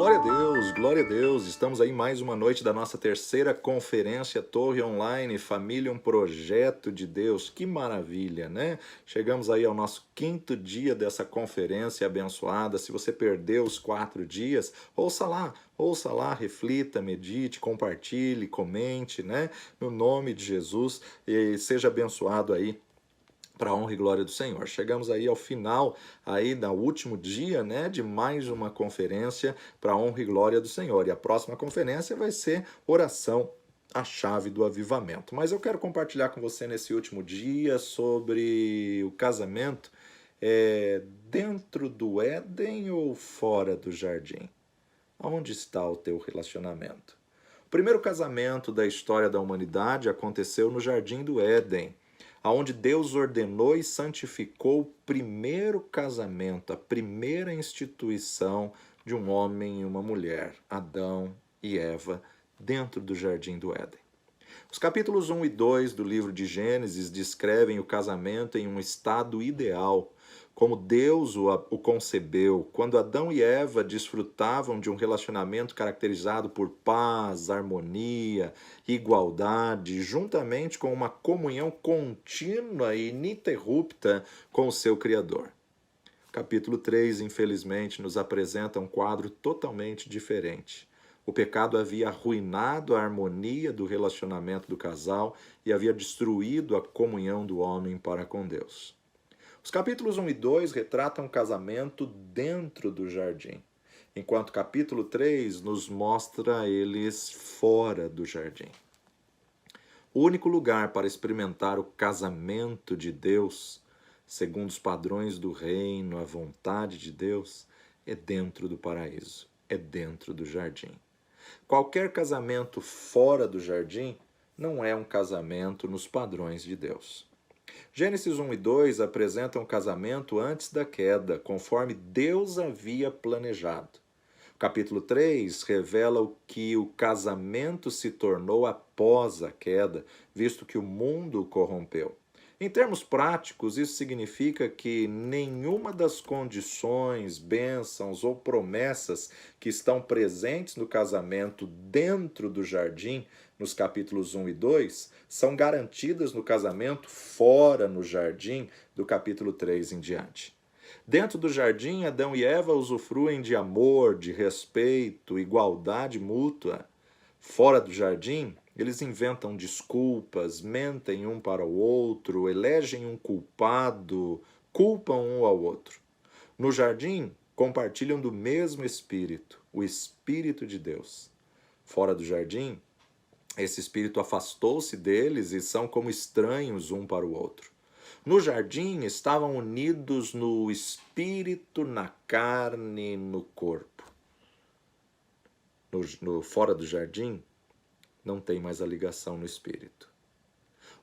glória a Deus. Estamos aí mais uma noite da nossa terceira conferência Torre Online, Família, um projeto de Deus. Que maravilha, né? Chegamos aí ao nosso quinto dia dessa conferência abençoada. Se você perdeu os 4 dias, ouça lá, reflita, medite, compartilhe, comente, né? No nome de Jesus, e seja abençoado aí para a honra e glória do Senhor. Chegamos aí ao final aí do último dia, né, de mais uma conferência para a honra e glória do Senhor. E a próxima conferência vai ser oração, a chave do avivamento. Mas eu quero compartilhar com você nesse último dia sobre o casamento dentro do Éden ou fora do jardim? Onde está o teu relacionamento? O primeiro casamento da história da humanidade aconteceu no Jardim do Éden, aonde Deus ordenou e santificou o primeiro casamento, a primeira instituição de um homem e uma mulher, Adão e Eva, dentro do Jardim do Éden. Os capítulos 1 e 2 do livro de Gênesis descrevem o casamento em um estado ideal, como Deus o concebeu, quando Adão e Eva desfrutavam de um relacionamento caracterizado por paz, harmonia, igualdade, juntamente com uma comunhão contínua e ininterrupta com o seu Criador. O capítulo 3, infelizmente, nos apresenta um quadro totalmente diferente. O pecado havia arruinado a harmonia do relacionamento do casal e havia destruído a comunhão do homem para com Deus. Os capítulos 1 e 2 retratam o casamento dentro do jardim, enquanto o capítulo 3 nos mostra eles fora do jardim. O único lugar para experimentar o casamento de Deus, segundo os padrões do reino, a vontade de Deus, é dentro do paraíso, é dentro do jardim. Qualquer casamento fora do jardim não é um casamento nos padrões de Deus. Gênesis 1 e 2 apresentam o casamento antes da queda, conforme Deus havia planejado. O capítulo 3 revela o que o casamento se tornou após a queda, visto que o mundo o corrompeu. Em termos práticos, isso significa que nenhuma das condições, bênçãos ou promessas que estão presentes no casamento dentro do jardim, nos capítulos 1 e 2, são garantidas no casamento fora no jardim, do capítulo 3 em diante. Dentro do jardim, Adão e Eva usufruem de amor, de respeito, igualdade mútua. Fora do jardim, eles inventam desculpas, mentem um para o outro, elegem um culpado, culpam um ao outro. No jardim, compartilham do mesmo Espírito, o Espírito de Deus. Fora do jardim, esse Espírito afastou-se deles e são como estranhos um para o outro. No jardim, estavam unidos no Espírito, na carne, no corpo. Fora do jardim, não tem mais a ligação no espírito.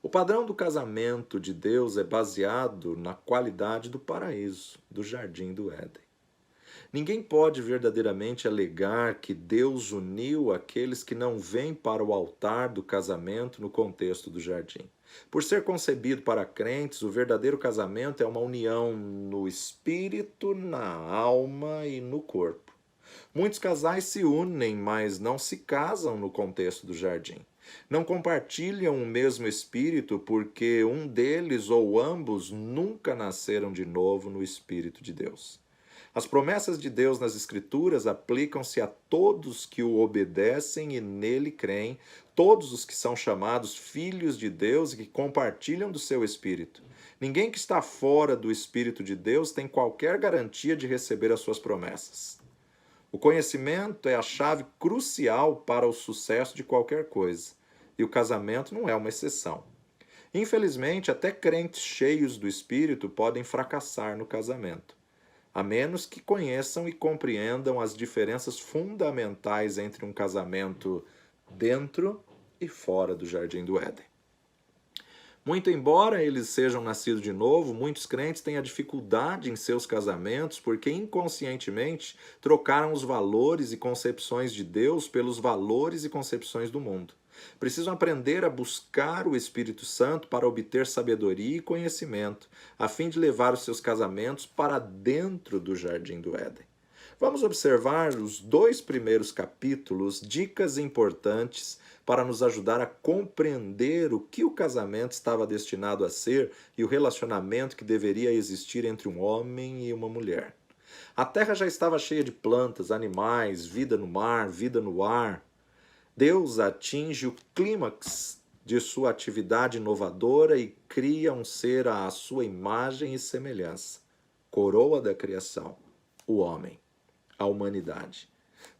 O padrão do casamento de Deus é baseado na qualidade do paraíso, do jardim do Éden. Ninguém pode verdadeiramente alegar que Deus uniu aqueles que não vêm para o altar do casamento no contexto do jardim. Por ser concebido para crentes, o verdadeiro casamento é uma união no espírito, na alma e no corpo. Muitos casais se unem, mas não se casam no contexto do jardim. Não compartilham o mesmo espírito porque um deles ou ambos nunca nasceram de novo no Espírito de Deus. As promessas de Deus nas Escrituras aplicam-se a todos que o obedecem e nele creem, todos os que são chamados filhos de Deus e que compartilham do seu Espírito. Ninguém que está fora do Espírito de Deus tem qualquer garantia de receber as suas promessas. O conhecimento é a chave crucial para o sucesso de qualquer coisa, e o casamento não é uma exceção. Infelizmente, até crentes cheios do Espírito podem fracassar no casamento, a menos que conheçam e compreendam as diferenças fundamentais entre um casamento dentro e fora do Jardim do Éden. Muito embora eles sejam nascidos de novo, muitos crentes têm a dificuldade em seus casamentos porque inconscientemente trocaram os valores e concepções de Deus pelos valores e concepções do mundo. Precisam aprender a buscar o Espírito Santo para obter sabedoria e conhecimento, a fim de levar os seus casamentos para dentro do Jardim do Éden. Vamos observar os 2 primeiros capítulos, dicas importantes para nos ajudar a compreender o que o casamento estava destinado a ser e o relacionamento que deveria existir entre um homem e uma mulher. A terra já estava cheia de plantas, animais, vida no mar, vida no ar. Deus atinge o clímax de sua atividade inovadora e cria um ser à sua imagem e semelhança. Coroa da criação, o homem, a humanidade.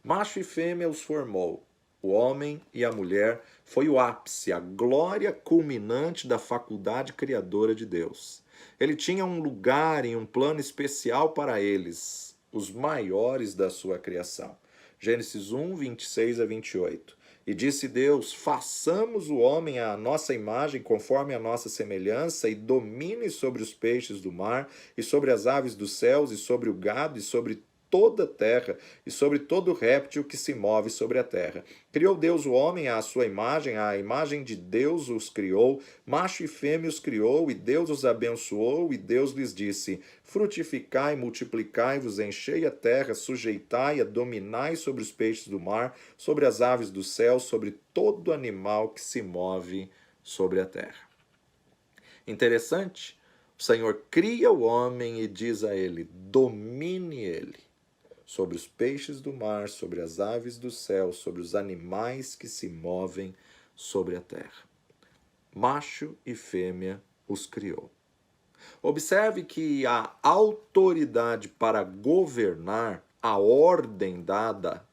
Macho e fêmea os formou. O homem e a mulher foi o ápice, a glória culminante da faculdade criadora de Deus. Ele tinha um lugar e um plano especial para eles, os maiores da sua criação. Gênesis 1, 26 a 28. E disse Deus: façamos o homem à nossa imagem, conforme a nossa semelhança, e domine sobre os peixes do mar, e sobre as aves dos céus, e sobre o gado, e sobre toda a terra, e sobre todo réptil que se move sobre a terra. Criou Deus o homem à sua imagem, à imagem de Deus os criou, macho e fêmea os criou, e Deus os abençoou, e Deus lhes disse: frutificai, multiplicai-vos, enchei a terra, sujeitai-a, dominai sobre os peixes do mar, sobre as aves do céu, sobre todo animal que se move sobre a terra. Interessante, o Senhor cria o homem e diz a ele: domine ele sobre os peixes do mar, sobre as aves do céu, sobre os animais que se movem sobre a terra. Macho e fêmea os criou. Observe que a autoridade para governar, a ordem dada,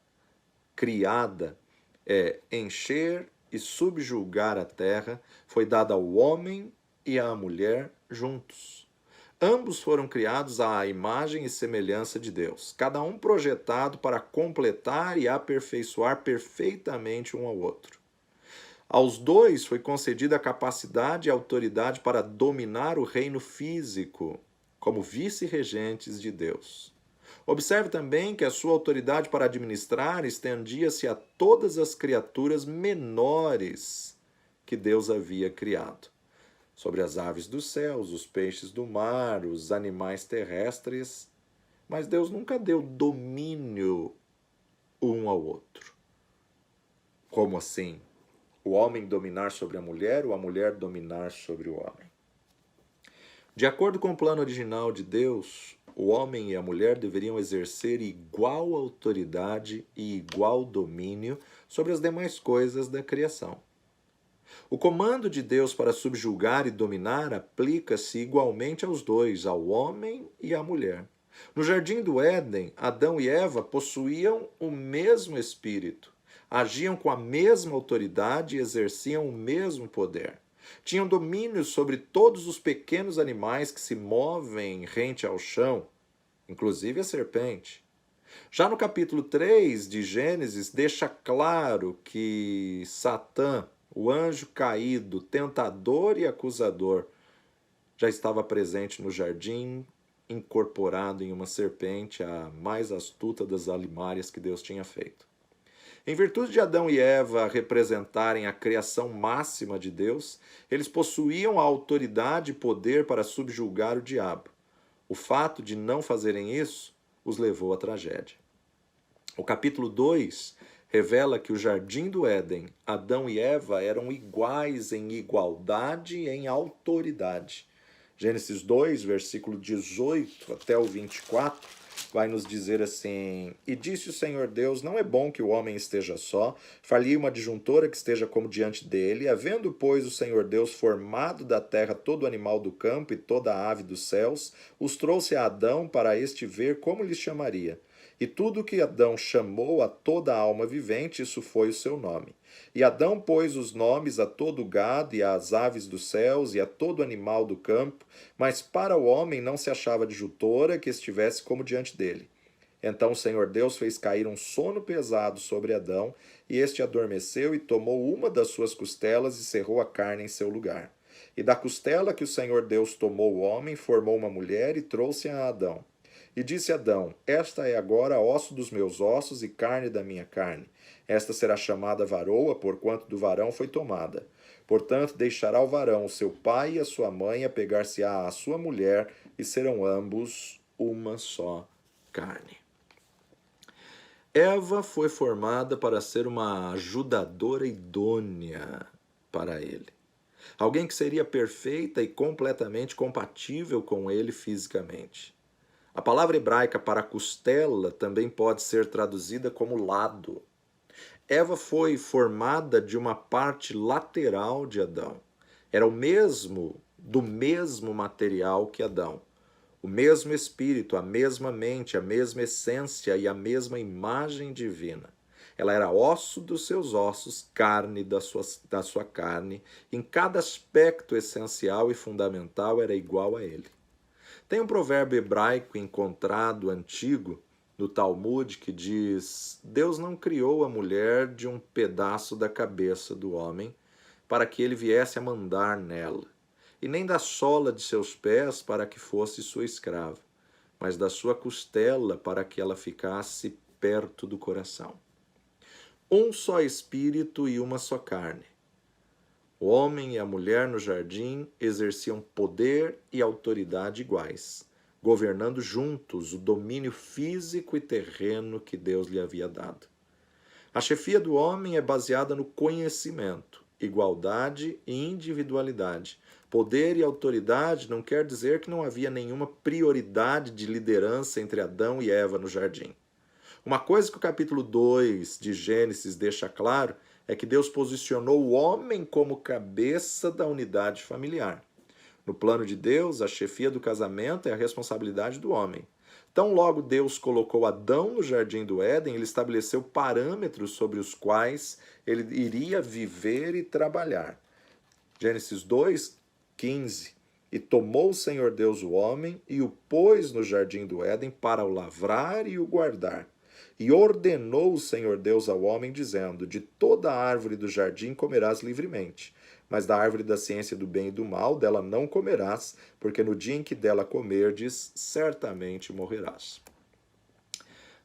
criada, é encher e subjugar a terra, foi dada ao homem e à mulher juntos. Ambos foram criados à imagem e semelhança de Deus, cada um projetado para completar e aperfeiçoar perfeitamente um ao outro. Aos dois foi concedida a capacidade e autoridade para dominar o reino físico, como vice-regentes de Deus. Observe também que a sua autoridade para administrar estendia-se a todas as criaturas menores que Deus havia criado. Sobre as aves dos céus, os peixes do mar, os animais terrestres, mas Deus nunca deu domínio um ao outro. Como assim? O homem dominar sobre a mulher ou a mulher dominar sobre o homem? De acordo com o plano original de Deus, o homem e a mulher deveriam exercer igual autoridade e igual domínio sobre as demais coisas da criação. O comando de Deus para subjugar e dominar aplica-se igualmente aos dois, ao homem e à mulher. No jardim do Éden, Adão e Eva possuíam o mesmo espírito, agiam com a mesma autoridade e exerciam o mesmo poder. Tinham domínio sobre todos os pequenos animais que se movem rente ao chão, inclusive a serpente. Já no capítulo 3 de Gênesis, deixa claro que Satã, o anjo caído, tentador e acusador, já estava presente no jardim, incorporado em uma serpente, a mais astuta das alimárias que Deus tinha feito. Em virtude de Adão e Eva representarem a criação máxima de Deus, eles possuíam a autoridade e poder para subjugar o diabo. O fato de não fazerem isso os levou à tragédia. O capítulo 2 revela que o jardim do Éden, Adão e Eva eram iguais em igualdade e em autoridade. Gênesis 2, versículo 18 até o 24, vai nos dizer assim: e disse o Senhor Deus, não é bom que o homem esteja só, far-lhe uma adjuntora que esteja como diante dele. Havendo, pois, o Senhor Deus formado da terra todo animal do campo e toda a ave dos céus, os trouxe a Adão para este ver como lhes chamaria. E tudo que Adão chamou a toda a alma vivente, isso foi o seu nome. E Adão pôs os nomes a todo o gado e às aves dos céus e a todo animal do campo, mas para o homem não se achava adjutora que estivesse como diante dele. Então o Senhor Deus fez cair um sono pesado sobre Adão, e este adormeceu e tomou uma das suas costelas e cerrou a carne em seu lugar. E da costela que o Senhor Deus tomou o homem, formou uma mulher e trouxe-a a Adão. E disse Adão: esta é agora osso dos meus ossos e carne da minha carne. Esta será chamada varoa, porquanto do varão foi tomada. Portanto, deixará o varão o seu pai e a sua mãe, apegar-se-á à sua mulher, e serão ambos uma só carne. Eva foi formada para ser uma ajudadora idônea para ele. Alguém que seria perfeita e completamente compatível com ele fisicamente. A palavra hebraica para costela também pode ser traduzida como lado. Eva foi formada de uma parte lateral de Adão. Era do mesmo material que Adão. O mesmo espírito, a mesma mente, a mesma essência e a mesma imagem divina. Ela era osso dos seus ossos, carne da sua carne. Em cada aspecto essencial e fundamental era igual a ele. Tem um provérbio hebraico encontrado antigo no Talmud que diz: Deus não criou a mulher de um pedaço da cabeça do homem para que ele viesse a mandar nela, e nem da sola de seus pés para que fosse sua escrava, mas da sua costela para que ela ficasse perto do coração. Um só espírito e uma só carne. O homem e a mulher no jardim exerciam poder e autoridade iguais, governando juntos o domínio físico e terreno que Deus lhe havia dado. A chefia do homem é baseada no conhecimento, igualdade e individualidade. Poder e autoridade não quer dizer que não havia nenhuma prioridade de liderança entre Adão e Eva no jardim. Uma coisa que o capítulo 2 de Gênesis deixa claro é que Deus posicionou o homem como cabeça da unidade familiar. No plano de Deus, a chefia do casamento é a responsabilidade do homem. Tão logo Deus colocou Adão no jardim do Éden, ele estabeleceu parâmetros sobre os quais ele iria viver e trabalhar. Gênesis 2, 15. E tomou o Senhor Deus o homem e o pôs no jardim do Éden para o lavrar e o guardar. E ordenou o Senhor Deus ao homem, dizendo: De toda a árvore do jardim comerás livremente, mas da árvore da ciência do bem e do mal, dela não comerás, porque no dia em que dela comerdes, certamente morrerás.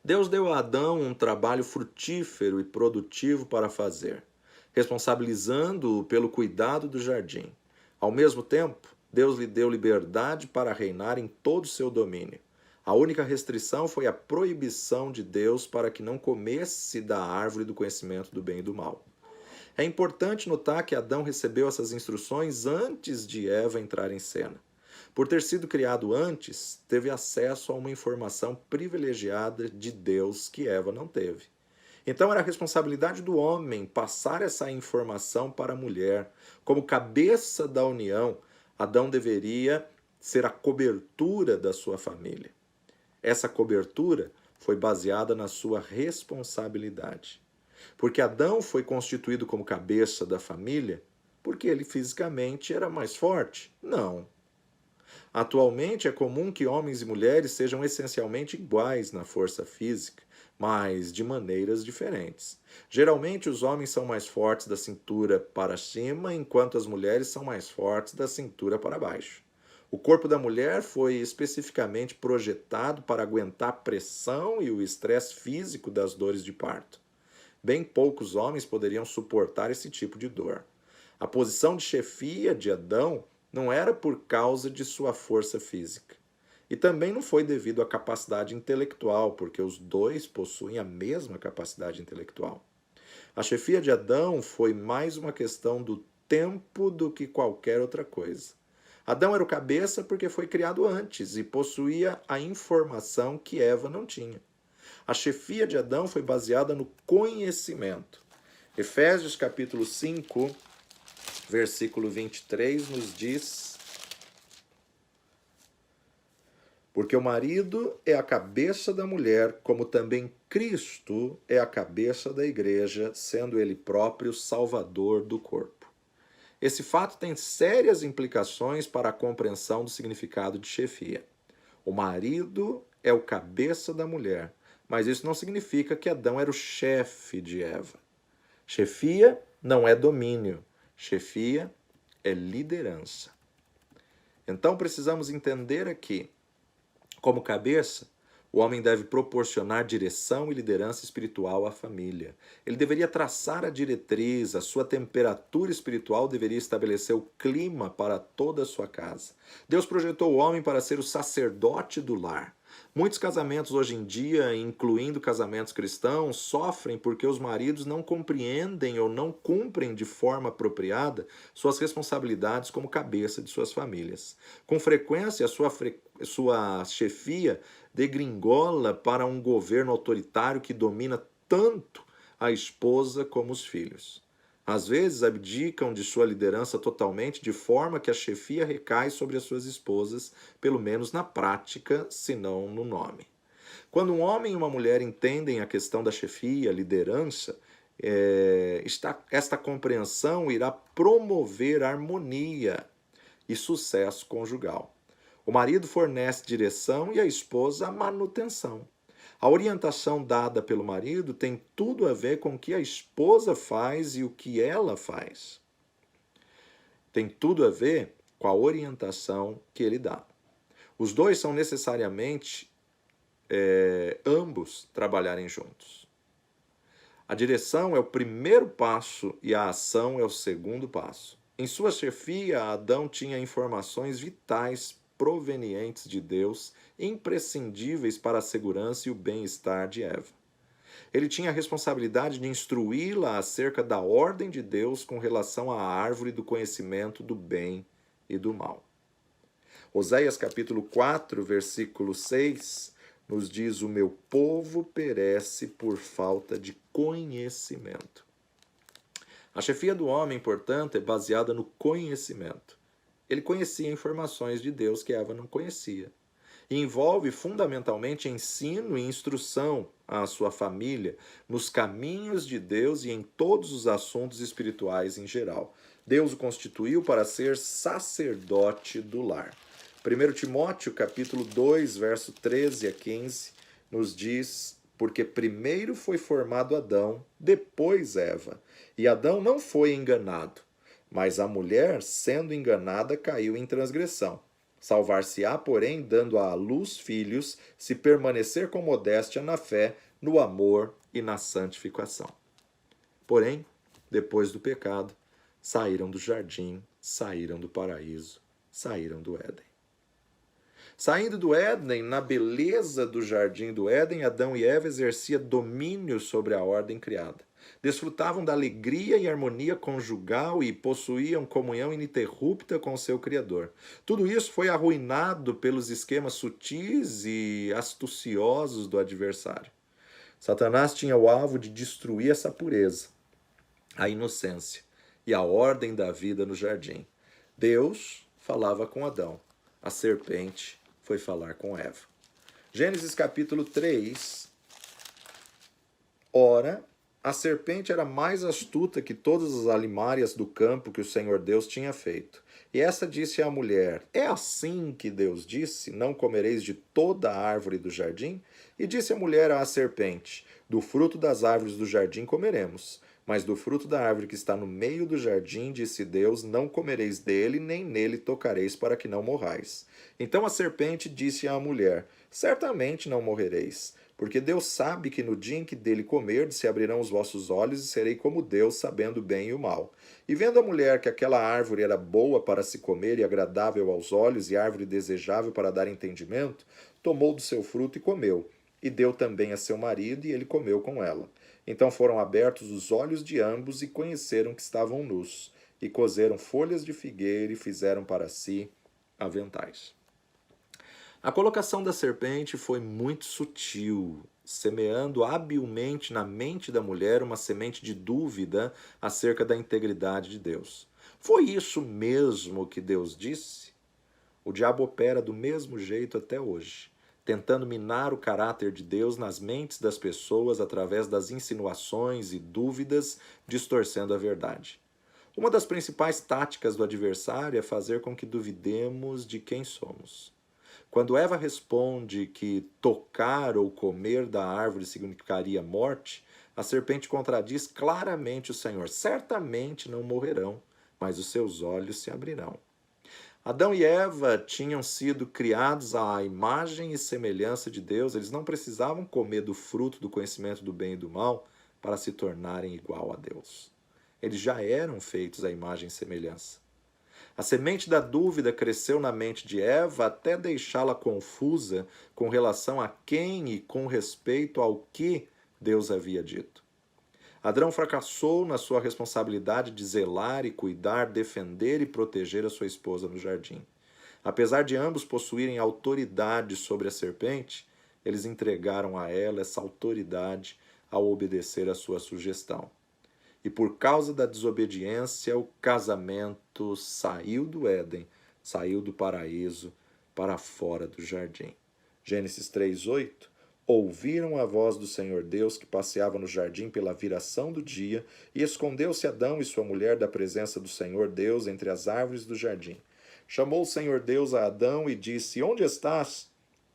Deus deu a Adão um trabalho frutífero e produtivo para fazer, responsabilizando-o pelo cuidado do jardim. Ao mesmo tempo, Deus lhe deu liberdade para reinar em todo o seu domínio. A única restrição foi a proibição de Deus para que não comesse da árvore do conhecimento do bem e do mal. É importante notar que Adão recebeu essas instruções antes de Eva entrar em cena. Por ter sido criado antes, teve acesso a uma informação privilegiada de Deus que Eva não teve. Então era a responsabilidade do homem passar essa informação para a mulher. Como cabeça da união, Adão deveria ser a cobertura da sua família. Essa cobertura foi baseada na sua responsabilidade. Porque Adão foi constituído como cabeça da família porque ele fisicamente era mais forte? Não. Atualmente é comum que homens e mulheres sejam essencialmente iguais na força física, mas de maneiras diferentes. Geralmente os homens são mais fortes da cintura para cima, enquanto as mulheres são mais fortes da cintura para baixo. O corpo da mulher foi especificamente projetado para aguentar a pressão e o estresse físico das dores de parto. Bem poucos homens poderiam suportar esse tipo de dor. A posição de chefia de Adão não era por causa de sua força física. E também não foi devido à capacidade intelectual, porque os dois possuem a mesma capacidade intelectual. A chefia de Adão foi mais uma questão do tempo do que qualquer outra coisa. Adão era o cabeça porque foi criado antes e possuía a informação que Eva não tinha. A chefia de Adão foi baseada no conhecimento. Efésios capítulo 5, versículo 23 nos diz: Porque o marido é a cabeça da mulher, como também Cristo é a cabeça da igreja, sendo ele próprio salvador do corpo. Esse fato tem sérias implicações para a compreensão do significado de chefia. O marido é o cabeça da mulher, mas isso não significa que Adão era o chefe de Eva. Chefia não é domínio, chefia é liderança. Então precisamos entender aqui, como cabeça, o homem deve proporcionar direção e liderança espiritual à família. Ele deveria traçar a diretriz, a sua temperatura espiritual deveria estabelecer o clima para toda a sua casa. Deus projetou o homem para ser o sacerdote do lar. Muitos casamentos hoje em dia, incluindo casamentos cristãos, sofrem porque os maridos não compreendem ou não cumprem de forma apropriada suas responsabilidades como cabeça de suas famílias. Com frequência, sua chefia degringola para um governo autoritário que domina tanto a esposa como os filhos. Às vezes abdicam de sua liderança totalmente, de forma que a chefia recai sobre as suas esposas, pelo menos na prática, se não no nome. Quando um homem e uma mulher entendem a questão da chefia, liderança, esta compreensão irá promover harmonia e sucesso conjugal. O marido fornece direção e a esposa a manutenção. A orientação dada pelo marido tem tudo a ver com o que a esposa faz e o que ela faz. Tem tudo a ver com a orientação que ele dá. Os dois são necessariamente ambos trabalharem juntos. A direção é o primeiro passo e a ação é o segundo passo. Em sua chefia, Adão tinha informações vitais provenientes de Deus, imprescindíveis para a segurança e o bem-estar de Eva. Ele tinha a responsabilidade de instruí-la acerca da ordem de Deus com relação à árvore do conhecimento do bem e do mal. Oséias capítulo 4, versículo 6, nos diz: o meu povo perece por falta de conhecimento. A chefia do homem, portanto, é baseada no conhecimento. Ele conhecia informações de Deus que Eva não conhecia. E envolve fundamentalmente ensino e instrução à sua família nos caminhos de Deus e em todos os assuntos espirituais em geral. Deus o constituiu para ser sacerdote do lar. 1 Timóteo capítulo 2, verso 13 a 15, nos diz: porque primeiro foi formado Adão, depois Eva. E Adão não foi enganado, mas a mulher, sendo enganada, caiu em transgressão. Salvar-se-á, porém, dando à luz filhos, se permanecer com modéstia na fé, no amor e na santificação. Porém, depois do pecado, saíram do jardim, saíram do paraíso, saíram do Éden. Saindo do Éden, na beleza do jardim do Éden, Adão e Eva exerciam domínio sobre a ordem criada. Desfrutavam da alegria e harmonia conjugal e possuíam comunhão ininterrupta com o seu Criador. Tudo isso foi arruinado pelos esquemas sutis e astuciosos do adversário. Satanás tinha o alvo de destruir essa pureza, a inocência e a ordem da vida no jardim. Deus falava com Adão, a serpente foi falar com Eva. Gênesis capítulo 3. Ora, a serpente era mais astuta que todas as alimárias do campo que o Senhor Deus tinha feito. E essa disse à mulher: é assim que Deus disse, não comereis de toda a árvore do jardim? E disse a mulher à serpente: do fruto das árvores do jardim comeremos, mas do fruto da árvore que está no meio do jardim, disse Deus, não comereis dele, nem nele tocareis, para que não morrais. Então a serpente disse à mulher: certamente não morrereis, porque Deus sabe que no dia em que dele comerdes se abrirão os vossos olhos e serei como Deus, sabendo o bem e o mal. E vendo a mulher que aquela árvore era boa para se comer e agradável aos olhos e árvore desejável para dar entendimento, tomou do seu fruto e comeu. E deu também a seu marido, e ele comeu com ela. Então foram abertos os olhos de ambos e conheceram que estavam nus. E coseram folhas de figueira e fizeram para si aventais. A colocação da serpente foi muito sutil, semeando habilmente na mente da mulher uma semente de dúvida acerca da integridade de Deus. Foi isso mesmo que Deus disse? O diabo opera do mesmo jeito até hoje, tentando minar o caráter de Deus nas mentes das pessoas através das insinuações e dúvidas, distorcendo a verdade. Uma das principais táticas do adversário é fazer com que duvidemos de quem somos. Quando Eva responde que tocar ou comer da árvore significaria morte, a serpente contradiz claramente o Senhor. Certamente não morrerão, mas os seus olhos se abrirão. Adão e Eva tinham sido criados à imagem e semelhança de Deus. Eles não precisavam comer do fruto do conhecimento do bem e do mal para se tornarem igual a Deus. Eles já eram feitos à imagem e semelhança. A semente da dúvida cresceu na mente de Eva até deixá-la confusa com relação a quem e com respeito ao que Deus havia dito. Adão fracassou na sua responsabilidade de zelar e cuidar, defender e proteger a sua esposa no jardim. Apesar de ambos possuírem autoridade sobre a serpente, eles entregaram a ela essa autoridade ao obedecer à sua sugestão. E por causa da desobediência, o casamento saiu do Éden, saiu do paraíso para fora do jardim. Gênesis 3:8. Ouviram a voz do Senhor Deus que passeava no jardim pela viração do dia, e escondeu-se Adão e sua mulher da presença do Senhor Deus entre as árvores do jardim. Chamou o Senhor Deus a Adão e disse: Onde estás?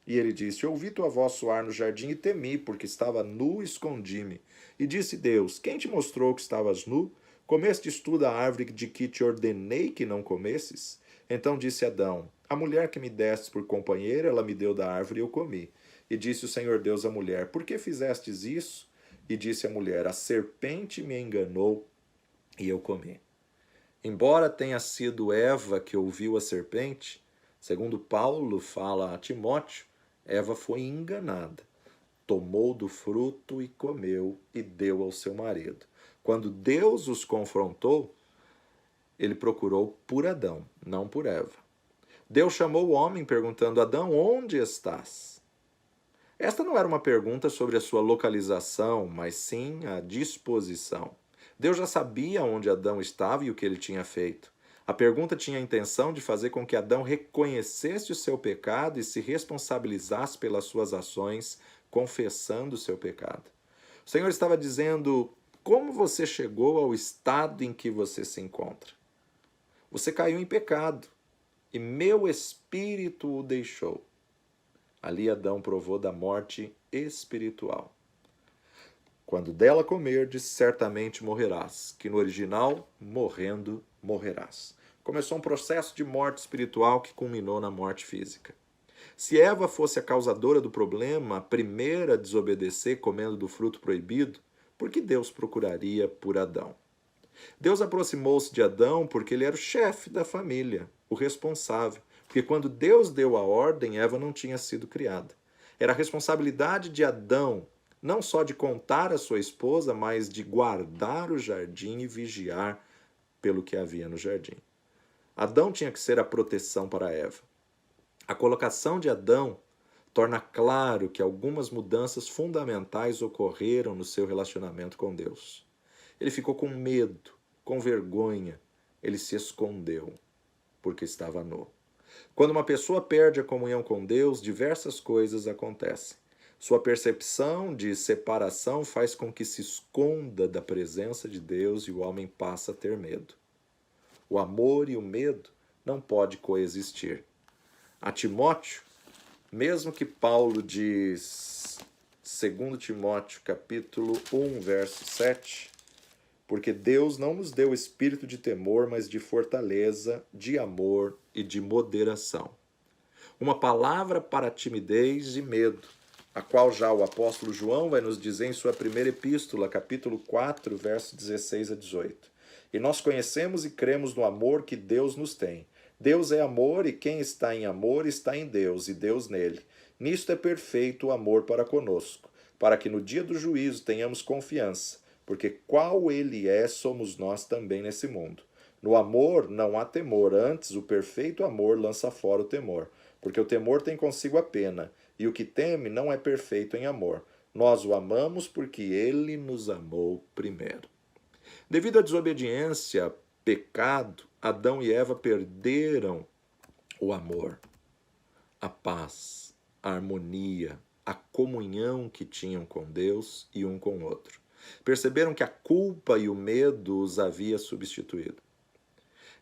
E ele disse: Ouvi tua voz soar no jardim e temi, porque estava nu e escondi-me. E disse Deus: Quem te mostrou que estavas nu? Comestes tu da árvore de que te ordenei que não comesses? Então disse Adão: A mulher que me destes por companheira, ela me deu da árvore e eu comi. E disse o Senhor Deus à mulher: Por que fizestes isso? E disse a mulher: A serpente me enganou e eu comi. Embora tenha sido Eva que ouviu a serpente, segundo Paulo fala a Timóteo, Eva foi enganada. Tomou do fruto e comeu e deu ao seu marido. Quando Deus os confrontou, ele procurou por Adão, não por Eva. Deus chamou o homem perguntando: Adão, onde estás? Esta não era uma pergunta sobre a sua localização, mas sim a disposição. Deus já sabia onde Adão estava e o que ele tinha feito. A pergunta tinha a intenção de fazer com que Adão reconhecesse o seu pecado e se responsabilizasse pelas suas ações, confessando o seu pecado. O Senhor estava dizendo: como você chegou ao estado em que você se encontra? Você caiu em pecado e meu espírito o deixou. Ali Adão provou da morte espiritual. Quando dela comerdes, certamente morrerás, que no original, morrendo, morrerás. Começou um processo de morte espiritual que culminou na morte física. Se Eva fosse a causadora do problema, a primeira a desobedecer comendo do fruto proibido, por que Deus procuraria por Adão? Deus aproximou-se de Adão porque ele era o chefe da família, o responsável. Porque quando Deus deu a ordem, Eva não tinha sido criada. Era a responsabilidade de Adão, não só de contar a sua esposa, mas de guardar o jardim e vigiar pelo que havia no jardim. Adão tinha que ser a proteção para Eva. A colocação de Adão torna claro que algumas mudanças fundamentais ocorreram no seu relacionamento com Deus. Ele ficou com medo, com vergonha, ele se escondeu, porque estava nu. Quando uma pessoa perde a comunhão com Deus, diversas coisas acontecem. Sua percepção de separação faz com que se esconda da presença de Deus e o homem passa a ter medo. O amor e o medo não podem coexistir. A Timóteo, mesmo que Paulo diz, 2 Timóteo capítulo 1, verso 7, porque Deus não nos deu espírito de temor, mas de fortaleza, de amor e de moderação. Uma palavra para timidez e medo, a qual já o apóstolo João vai nos dizer em sua primeira epístola, capítulo 4, versos 16 a 18. E nós conhecemos e cremos no amor que Deus nos tem. Deus é amor e quem está em amor está em Deus e Deus nele. Nisto é perfeito o amor para conosco, para que no dia do juízo tenhamos confiança, porque qual ele é, somos nós também nesse mundo. No amor não há temor, antes o perfeito amor lança fora o temor, porque o temor tem consigo a pena, e o que teme não é perfeito em amor. Nós o amamos porque ele nos amou primeiro. Devido à desobediência, pecado, Adão e Eva perderam o amor, a paz, a harmonia, a comunhão que tinham com Deus e um com o outro. Perceberam que a culpa e o medo os havia substituído.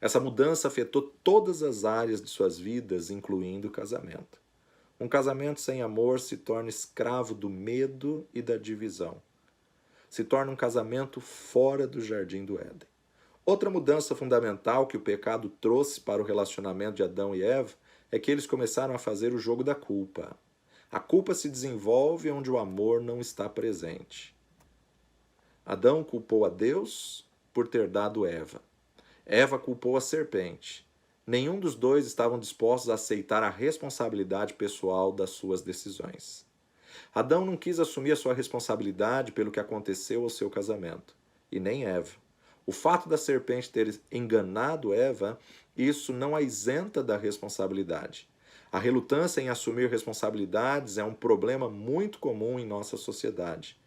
Essa mudança afetou todas as áreas de suas vidas, incluindo o casamento. Um casamento sem amor se torna escravo do medo e da divisão. Se torna um casamento fora do jardim do Éden. Outra mudança fundamental que o pecado trouxe para o relacionamento de Adão e Eva é que eles começaram a fazer o jogo da culpa. A culpa se desenvolve onde o amor não está presente. Adão culpou a Deus por ter dado Eva. Eva culpou a serpente. Nenhum dos dois estavam dispostos a aceitar a responsabilidade pessoal das suas decisões. Adão não quis assumir a sua responsabilidade pelo que aconteceu ao seu casamento, e nem Eva. O fato da serpente ter enganado Eva, isso não a isenta da responsabilidade. A relutância em assumir responsabilidades é um problema muito comum em nossa sociedade.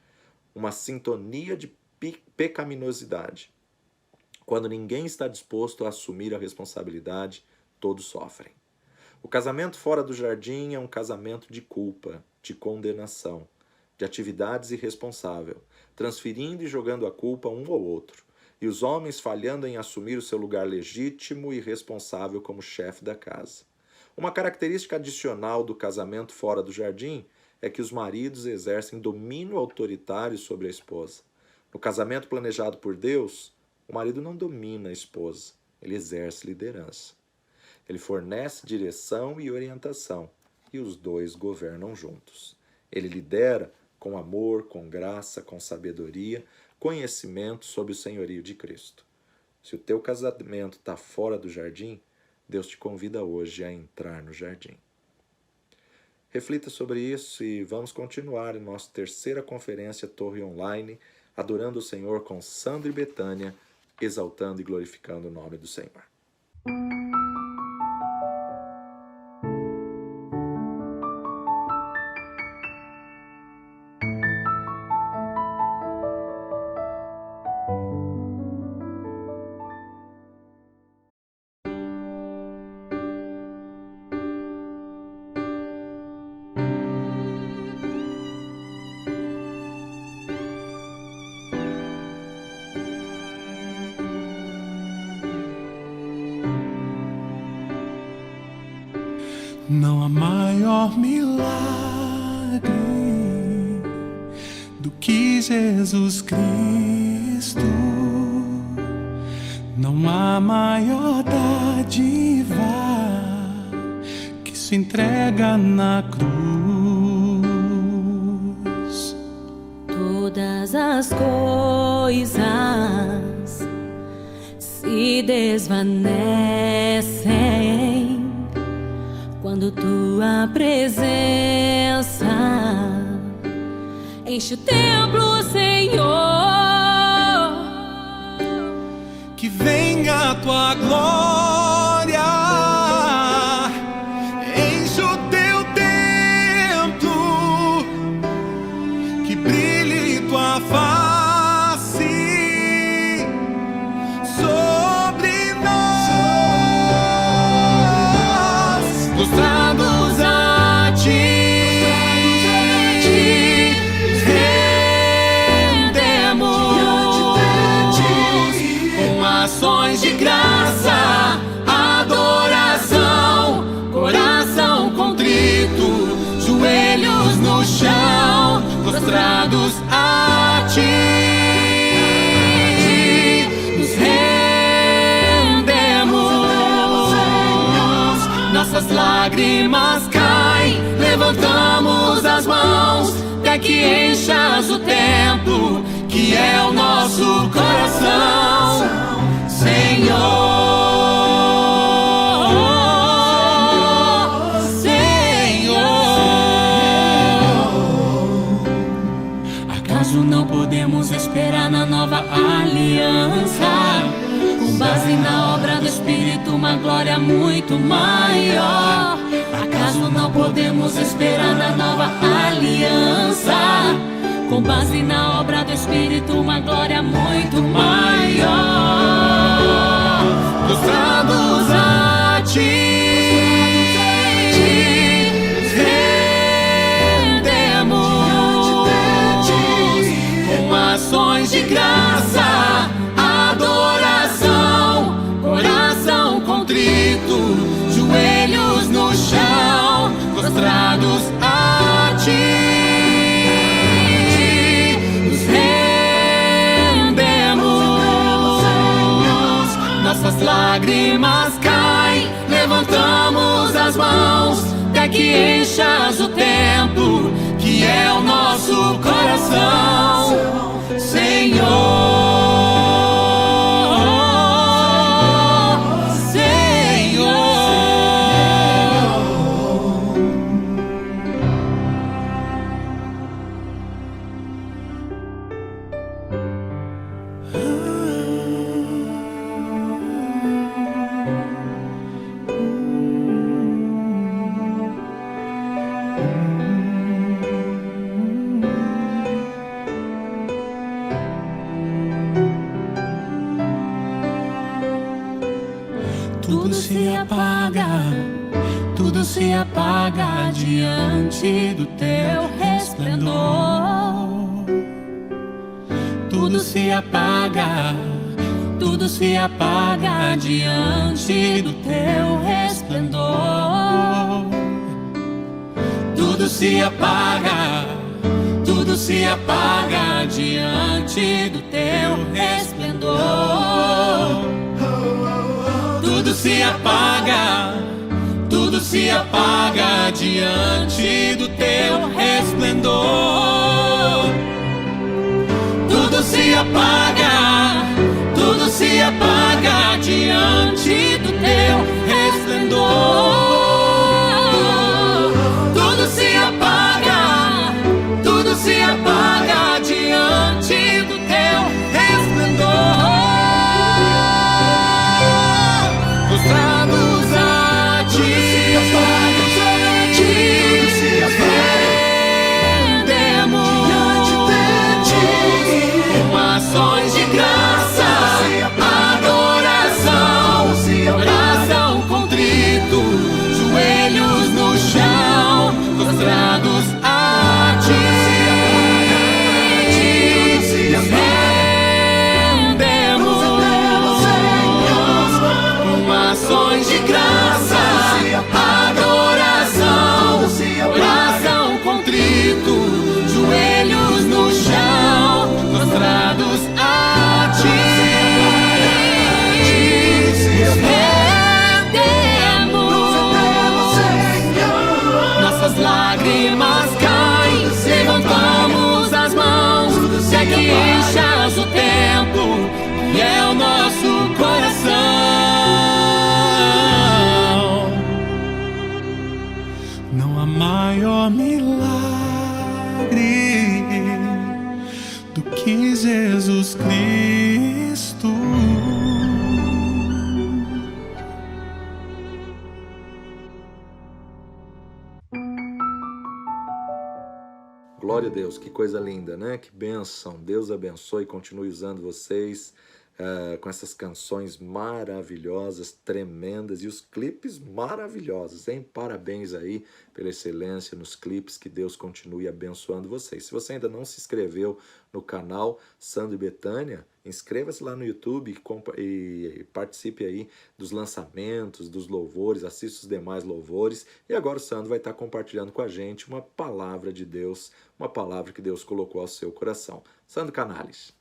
Uma sintonia de pecaminosidade. Quando ninguém está disposto a assumir a responsabilidade, todos sofrem. O casamento fora do jardim é um casamento de culpa, de condenação, de atividades irresponsável, transferindo e jogando a culpa um ao outro, e os homens falhando em assumir o seu lugar legítimo e responsável como chefe da casa. Uma característica adicional do casamento fora do jardim é que os maridos exercem domínio autoritário sobre a esposa. No casamento planejado por Deus, o marido não domina a esposa, ele exerce liderança. Ele fornece direção e orientação, e os dois governam juntos. Ele lidera com amor, com graça, com sabedoria, conhecimento sobre o senhorio de Cristo. Se o teu casamento está fora do jardim, Deus te convida hoje a entrar no jardim. Reflita sobre isso e vamos continuar em nossa terceira conferência Torre Online, adorando o Senhor com Sandra e Betânia, exaltando e glorificando o nome do Senhor. Não há maior milagre do que Jesus Cristo. Não há maior dádiva que se entrega na cruz. Todas as coisas se desvanecem quando tua presença enche o templo, Senhor. Que venha a tua glória, enche o teu templo, que brilhe tua face sobre nós, prostrados a ti. Ações de graça, adoração, coração contrito, joelhos no chão, prostrados a ti, nos rendemos, nossas lágrimas caem, levantamos as mãos, até que enchas o templo, que é o nosso coração. Senhor, Senhor, acaso não podemos esperar na nova aliança, com base na obra do Espírito, uma glória muito maior? Acaso não podemos esperar na nova aliança, com base na obra do Espírito, uma glória muito maior? Prostrados a ti, rendemos, com ações de graça, adoração, coração contrito, joelhos no chão, prostrados a ti. Nossas lágrimas caem, levantamos as mãos, até que enchas o templo, que é o nosso coração. Senhor, Senhor, tudo se apaga diante do teu resplendor. Tudo se apaga diante do teu resplendor. Tudo se apaga diante do teu resplendor. Tudo se apaga diante do teu resplendor. Tudo se apaga diante do teu resplendor. Tudo se apaga diante do teu resplendor. Prostrados a ti, rendemos com ações de graça, oração contrito, joelhos no chão, prostrados a ti. Rendemos com ações de graça, oração contrito, joelhos no chão, prostrados a ti. Nossas lágrimas caem, levantamos as mãos, se que enchas o tempo, que é o nosso coração. Não há maior milagre do que Jesus Cristo. Glória a Deus, que coisa linda, né? Que bênção. Deus abençoe e continue usando vocês com essas canções maravilhosas, tremendas e os clipes maravilhosos, hein? Parabéns aí pela excelência nos clipes, que Deus continue abençoando vocês. Se você ainda não se inscreveu no canal Sandro e Betânia, inscreva-se lá no YouTube e participe aí dos lançamentos, dos louvores, assista os demais louvores. E agora o Sandro vai estar compartilhando com a gente uma palavra de Deus, uma palavra que Deus colocou ao seu coração. Sandro Canales.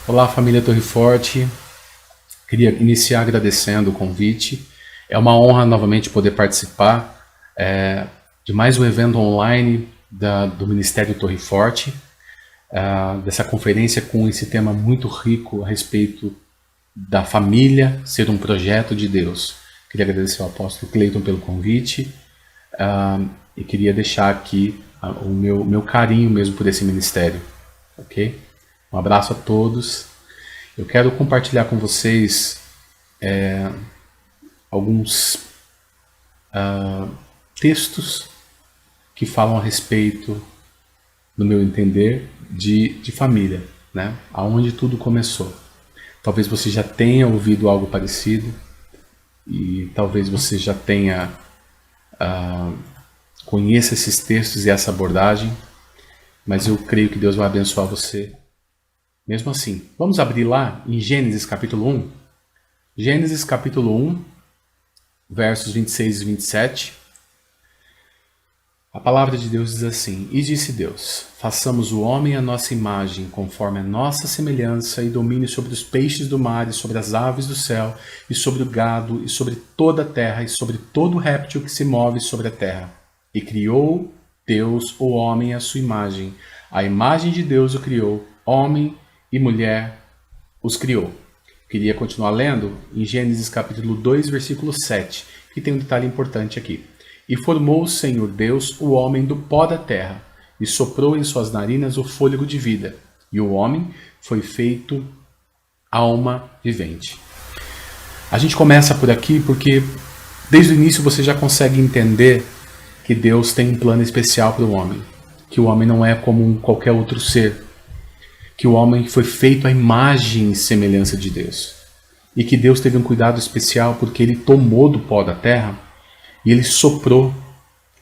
Olá, família Torre Forte. Queria iniciar agradecendo o convite. É uma honra novamente poder participar de mais um evento online do Ministério Torre Forte, dessa conferência com esse tema muito rico a respeito da família ser um projeto de Deus. Queria agradecer ao apóstolo Cleiton pelo convite e queria deixar aqui o meu carinho mesmo por esse ministério, ok? Um abraço a todos. Eu quero compartilhar com vocês alguns textos que falam a respeito, no meu entender, de família, né? Aonde tudo começou. Talvez você já tenha ouvido algo parecido e talvez você já tenha conheça esses textos e essa abordagem, mas eu creio que Deus vai abençoar você mesmo assim. Vamos abrir lá em Gênesis capítulo 1. Gênesis capítulo 1, versos 26 e 27. A palavra de Deus diz assim: E disse Deus, façamos o homem à nossa imagem, conforme a nossa semelhança, e domine sobre os peixes do mar, e sobre as aves do céu, e sobre o gado, e sobre toda a terra, e sobre todo réptil que se move sobre a terra. E criou Deus o homem à sua imagem. A imagem de Deus o criou, homem e mulher os criou. Queria continuar lendo em Gênesis capítulo 2, versículo 7, que tem um detalhe importante aqui. E formou o Senhor Deus o homem do pó da terra, e soprou em suas narinas o fôlego de vida, e o homem foi feito alma vivente. A gente começa por aqui porque desde o início você já consegue entender que Deus tem um plano especial para o homem, que o homem não é como qualquer outro ser, que o homem foi feito à imagem e semelhança de Deus. E que Deus teve um cuidado especial porque ele tomou do pó da terra e ele soprou.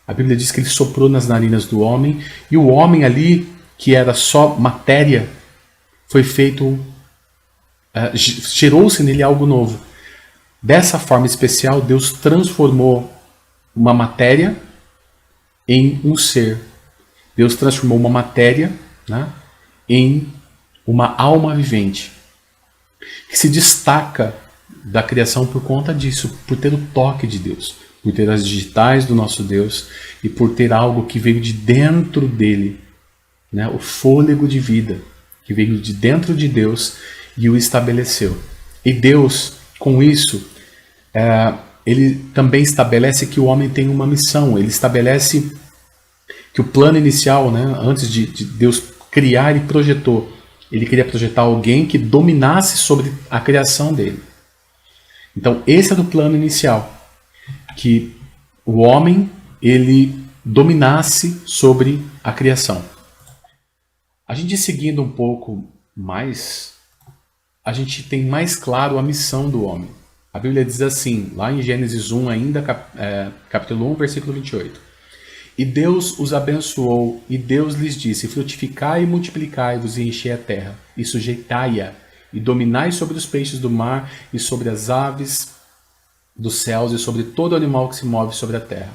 A Bíblia diz que ele soprou nas narinas do homem, e o homem ali, que era só matéria, foi feito, gerou-se nele algo novo. Dessa forma especial, Deus transformou uma matéria em um ser. Deus transformou uma matéria, né, em uma alma vivente, que se destaca da criação por conta disso, por ter o toque de Deus, por ter as digitais do nosso Deus e por ter algo que veio de dentro dele, né, o fôlego de vida que veio de dentro de Deus e o estabeleceu. E Deus, com isso, ele também estabelece que o homem tem uma missão. Ele estabelece que o plano inicial, né, antes de Deus criar, ele projetou. Ele queria projetar alguém que dominasse sobre a criação dele. Então, esse era o plano inicial. Que o homem, ele dominasse sobre a criação. A gente seguindo um pouco mais, a gente tem mais claro a missão do homem. A Bíblia diz assim, lá em Gênesis 1, ainda capítulo 1, versículo 28. E Deus os abençoou, e Deus lhes disse, frutificai e multiplicai-vos e enchei a terra, e sujeitai-a, e dominai sobre os peixes do mar, e sobre as aves dos céus, e sobre todo animal que se move sobre a terra.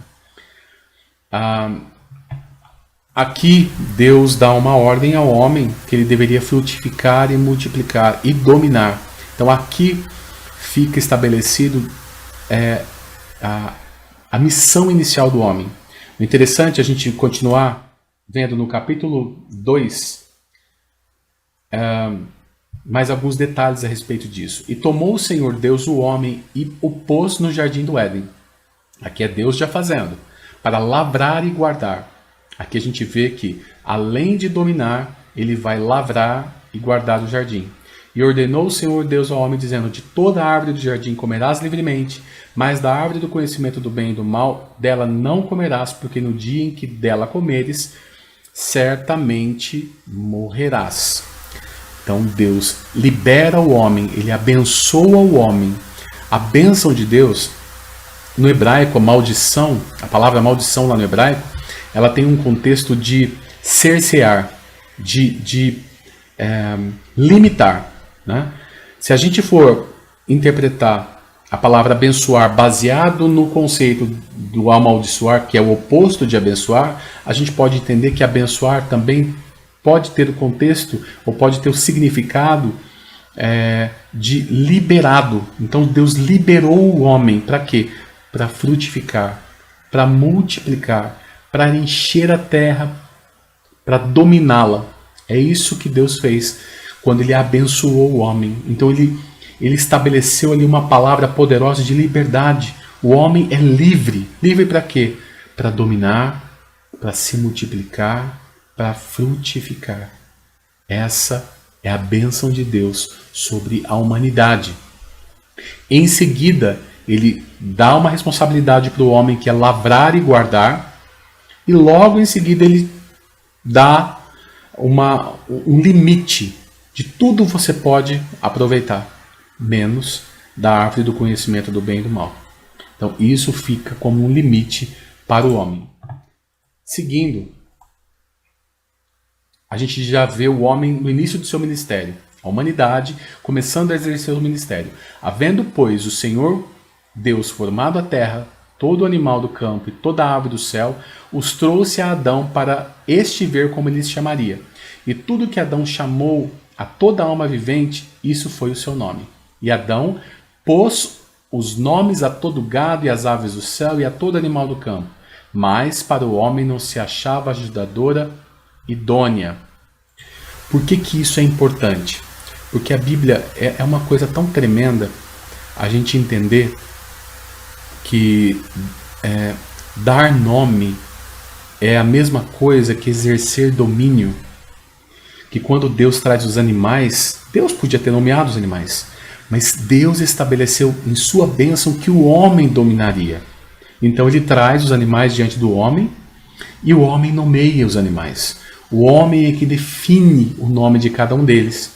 Aqui Deus dá uma ordem ao homem que ele deveria frutificar e multiplicar e dominar. Então aqui fica estabelecido a missão inicial do homem. O interessante é a gente continuar vendo no capítulo 2 mais alguns detalhes a respeito disso. E tomou o Senhor Deus o homem e o pôs no jardim do Éden. Aqui é Deus já fazendo, para lavrar e guardar. Aqui a gente vê que, além de dominar, ele vai lavrar e guardar o jardim. E ordenou o Senhor Deus ao homem, dizendo, de toda a árvore do jardim comerás livremente, mas da árvore do conhecimento do bem e do mal, dela não comerás, porque no dia em que dela comeres, certamente morrerás. Então Deus libera o homem, ele abençoa o homem. A bênção de Deus, no hebraico, a maldição, a palavra maldição lá no hebraico, ela tem um contexto de cercear, de limitar. Né? Se a gente for interpretar a palavra abençoar baseado no conceito do amaldiçoar, que é o oposto de abençoar, a gente pode entender que abençoar também pode ter o contexto, ou pode ter o significado de liberado. Então Deus liberou o homem para quê? Para frutificar, para multiplicar, para encher a terra, para dominá-la. É isso que Deus fez quando ele abençoou o homem. Então ele estabeleceu ali uma palavra poderosa de liberdade. O homem é livre. Livre para quê? Para dominar, para se multiplicar, para frutificar. Essa é a bênção de Deus sobre a humanidade. Em seguida, ele dá uma responsabilidade para o homem que é lavrar e guardar. E logo em seguida ele dá um limite de tudo você pode aproveitar, menos da árvore do conhecimento do bem e do mal. Então isso fica como um limite para o homem. Seguindo, a gente já vê o homem no início do seu ministério, a humanidade começando a exercer o ministério. Havendo, pois, o Senhor Deus formado a terra, todo animal do campo e toda ave do céu, os trouxe a Adão para este ver como ele se chamaria. E tudo que Adão chamou a toda alma vivente, isso foi o seu nome. E Adão pôs os nomes a todo gado e às aves do céu e a todo animal do campo. Mas para o homem não se achava ajudadora idônea. Por que isso é importante? Porque a Bíblia é uma coisa tão tremenda a gente entender que dar nome é a mesma coisa que exercer domínio. Que quando Deus traz os animais, Deus podia ter nomeado os animais, mas Deus estabeleceu em sua bênção que o homem dominaria. Então ele traz os animais diante do homem e o homem nomeia os animais. O homem é que define o nome de cada um deles.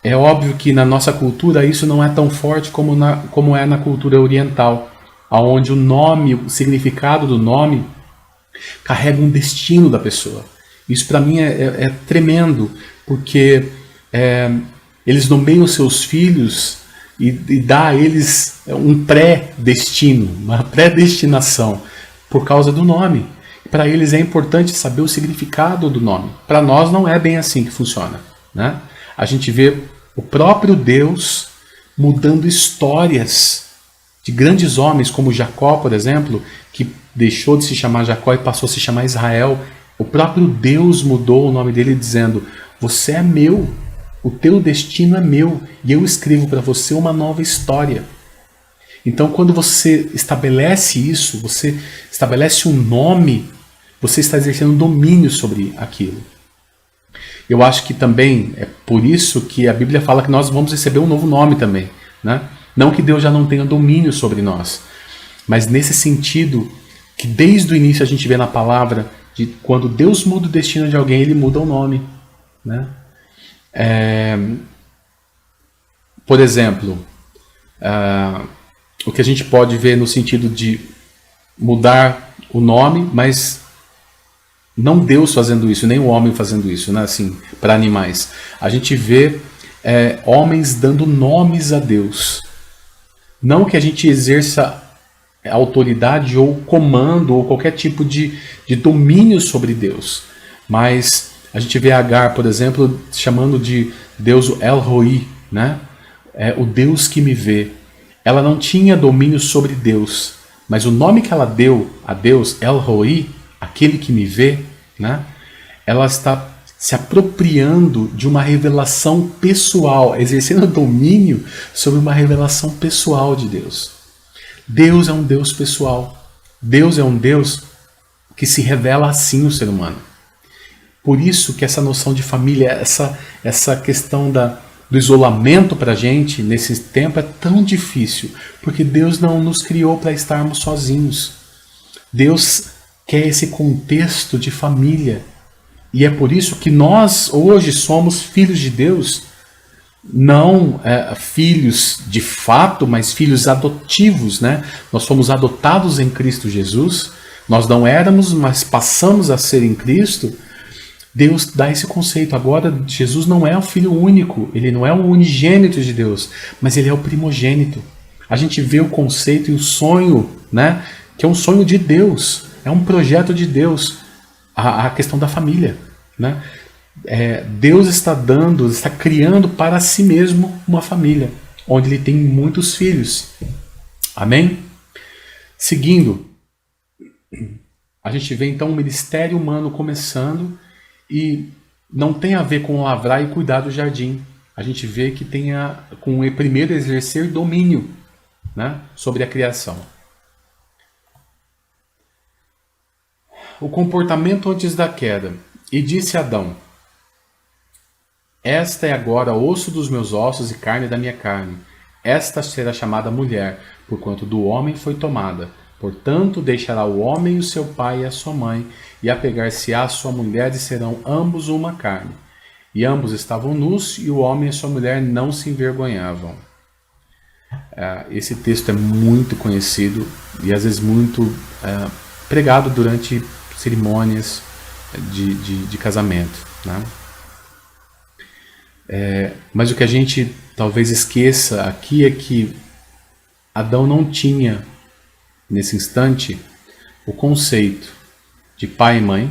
É óbvio que na nossa cultura isso não é tão forte como é na cultura oriental, onde o nome, o significado do nome, carrega um destino da pessoa. Isso para mim é tremendo, porque eles nomeiam seus filhos e dá a eles um pré-destino, uma predestinação, por causa do nome. Para eles é importante saber o significado do nome. Para nós não é bem assim que funciona, né? A gente vê o próprio Deus mudando histórias de grandes homens como Jacó, por exemplo, que deixou de se chamar Jacó e passou a se chamar Israel. O próprio Deus mudou o nome dele dizendo: você é meu, o teu destino é meu e eu escrevo para você uma nova história. Então, quando você estabelece isso, você estabelece um nome, você está exercendo domínio sobre aquilo. Eu acho que também é por isso que a Bíblia fala que nós vamos receber um novo nome também, né? Não que Deus já não tenha domínio sobre nós, mas nesse sentido que desde o início a gente vê na palavra de quando Deus muda o destino de alguém, Ele muda o nome, né? Por exemplo, o que a gente pode ver no sentido de mudar o nome, mas não Deus fazendo isso, nem o homem fazendo isso, né? Assim, para animais. A gente vê homens dando nomes a Deus. Não que a gente exerça autoridade ou comando ou qualquer tipo de domínio sobre Deus, mas a gente vê Agar, por exemplo, chamando de Deus o El Roi, né? O Deus que me vê. Ela não tinha domínio sobre Deus, mas o nome que ela deu a Deus, El Roi, aquele que me vê, né? Ela está se apropriando de uma revelação pessoal, exercendo domínio sobre uma revelação pessoal de Deus. Deus é um Deus pessoal. Deus é um Deus que se revela assim ao ser humano. Por isso que essa noção de família, essa questão do isolamento para a gente nesse tempo é tão difícil, porque Deus não nos criou para estarmos sozinhos. Deus quer esse contexto de família. E é por isso que nós hoje somos filhos de Deus, não filhos de fato, mas filhos adotivos, né? Nós fomos adotados em Cristo Jesus, nós não éramos, mas passamos a ser em Cristo. Deus dá esse conceito. Agora, Jesus não é o Filho único, ele não é o unigênito de Deus, mas ele é o primogênito. A gente vê o conceito e o sonho, né? Que é um sonho de Deus, é um projeto de Deus, a questão da família, né? Deus está criando para si mesmo uma família, onde ele tem muitos filhos. Amém? Seguindo, a gente vê então o ministério humano começando, e não tem a ver com lavrar e cuidar do jardim. A gente vê que tem com primeiro exercer domínio, né, sobre a criação. O comportamento antes da queda. E disse Adão: esta é agora osso dos meus ossos e carne da minha carne. Esta será chamada mulher, porquanto do homem foi tomada. Portanto, deixará o homem o seu pai e a sua mãe, e apegar-se-á a sua mulher, e serão ambos uma carne. E ambos estavam nus, e o homem e a sua mulher não se envergonhavam. Esse texto é muito conhecido e às vezes muito pregado durante cerimônias de casamento, né? Mas o que a gente talvez esqueça aqui é que Adão não tinha, nesse instante, o conceito de pai e mãe,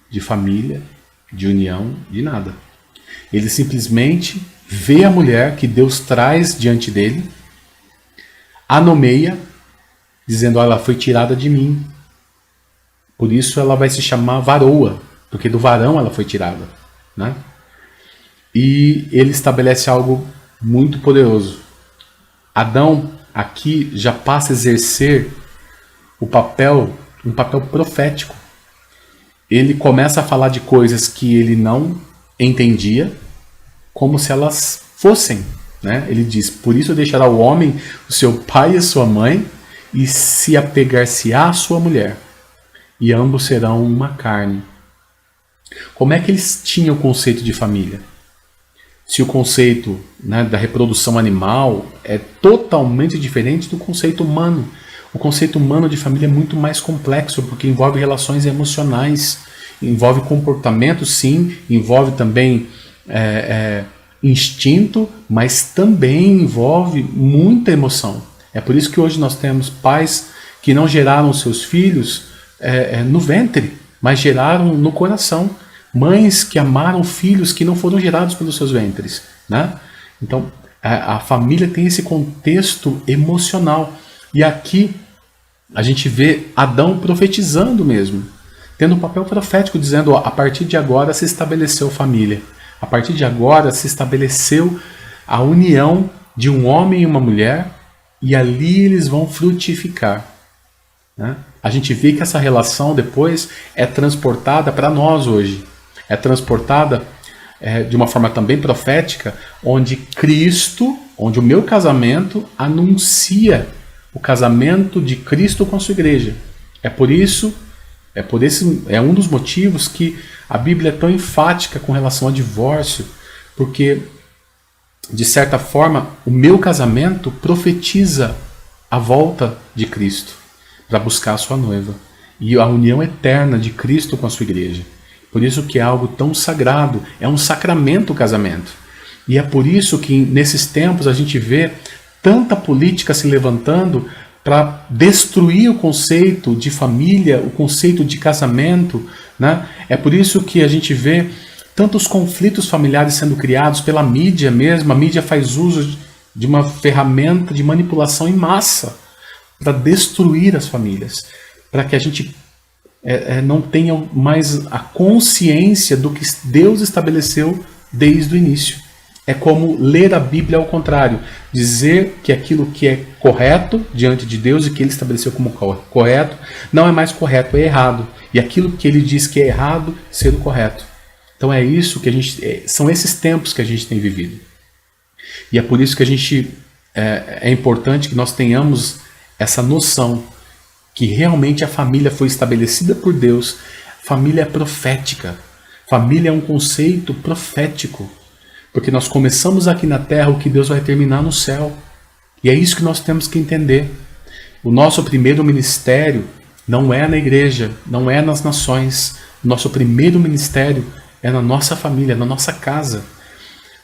de família, de união, de nada. Ele simplesmente vê a mulher que Deus traz diante dele, a nomeia, dizendo: ela foi tirada de mim. Por isso ela vai se chamar varoa, porque do varão ela foi tirada, né? E ele estabelece algo muito poderoso. Adão aqui já passa a exercer um papel profético. Ele começa a falar de coisas que ele não entendia, como se elas fossem, né? Ele diz: por isso deixará o homem o seu pai e a sua mãe, e se apegar-se-á a sua mulher, e ambos serão uma carne. Como é que eles tinham o conceito de família? Se o conceito, né, da reprodução animal é totalmente diferente do conceito humano. O conceito humano de família é muito mais complexo, porque envolve relações emocionais, envolve comportamento, sim, envolve também instinto, mas também envolve muita emoção. É por isso que hoje nós temos pais que não geraram seus filhos no ventre, mas geraram no coração. Mães que amaram filhos que não foram gerados pelos seus ventres, né? Então, a família tem esse contexto emocional. E aqui a gente vê Adão profetizando mesmo, tendo um papel profético, dizendo, ó, a partir de agora se estabeleceu família. A partir de agora se estabeleceu a união de um homem e uma mulher, e ali eles vão frutificar, né? A gente vê que essa relação depois é transportada para nós hoje. É transportada de uma forma também profética, onde Cristo, onde o meu casamento anuncia o casamento de Cristo com a sua igreja. É um dos motivos que a Bíblia é tão enfática com relação ao divórcio, porque, de certa forma, o meu casamento profetiza a volta de Cristo para buscar a sua noiva e a união eterna de Cristo com a sua igreja. Por isso que é algo tão sagrado, é um sacramento o casamento. E é por isso que nesses tempos a gente vê tanta política se levantando para destruir o conceito de família, o conceito de casamento, né? É por isso que a gente vê tantos conflitos familiares sendo criados pela mídia mesmo. A mídia faz uso de uma ferramenta de manipulação em massa para destruir as famílias, para que a gente não tenha mais a consciência do que Deus estabeleceu desde o início. É como ler a Bíblia ao contrário, dizer que aquilo que é correto diante de Deus e que Ele estabeleceu como correto, não é mais correto, é errado. E aquilo que Ele diz que é errado, ser o correto. Então é isso que são esses tempos que a gente tem vivido. E é por isso que é importante que nós tenhamos essa noção que realmente a família foi estabelecida por Deus. Família é profética. Família é um conceito profético. Porque nós começamos aqui na terra o que Deus vai terminar no céu. E é isso que nós temos que entender. O nosso primeiro ministério não é na igreja, não é nas nações. O nosso primeiro ministério é na nossa família, na nossa casa.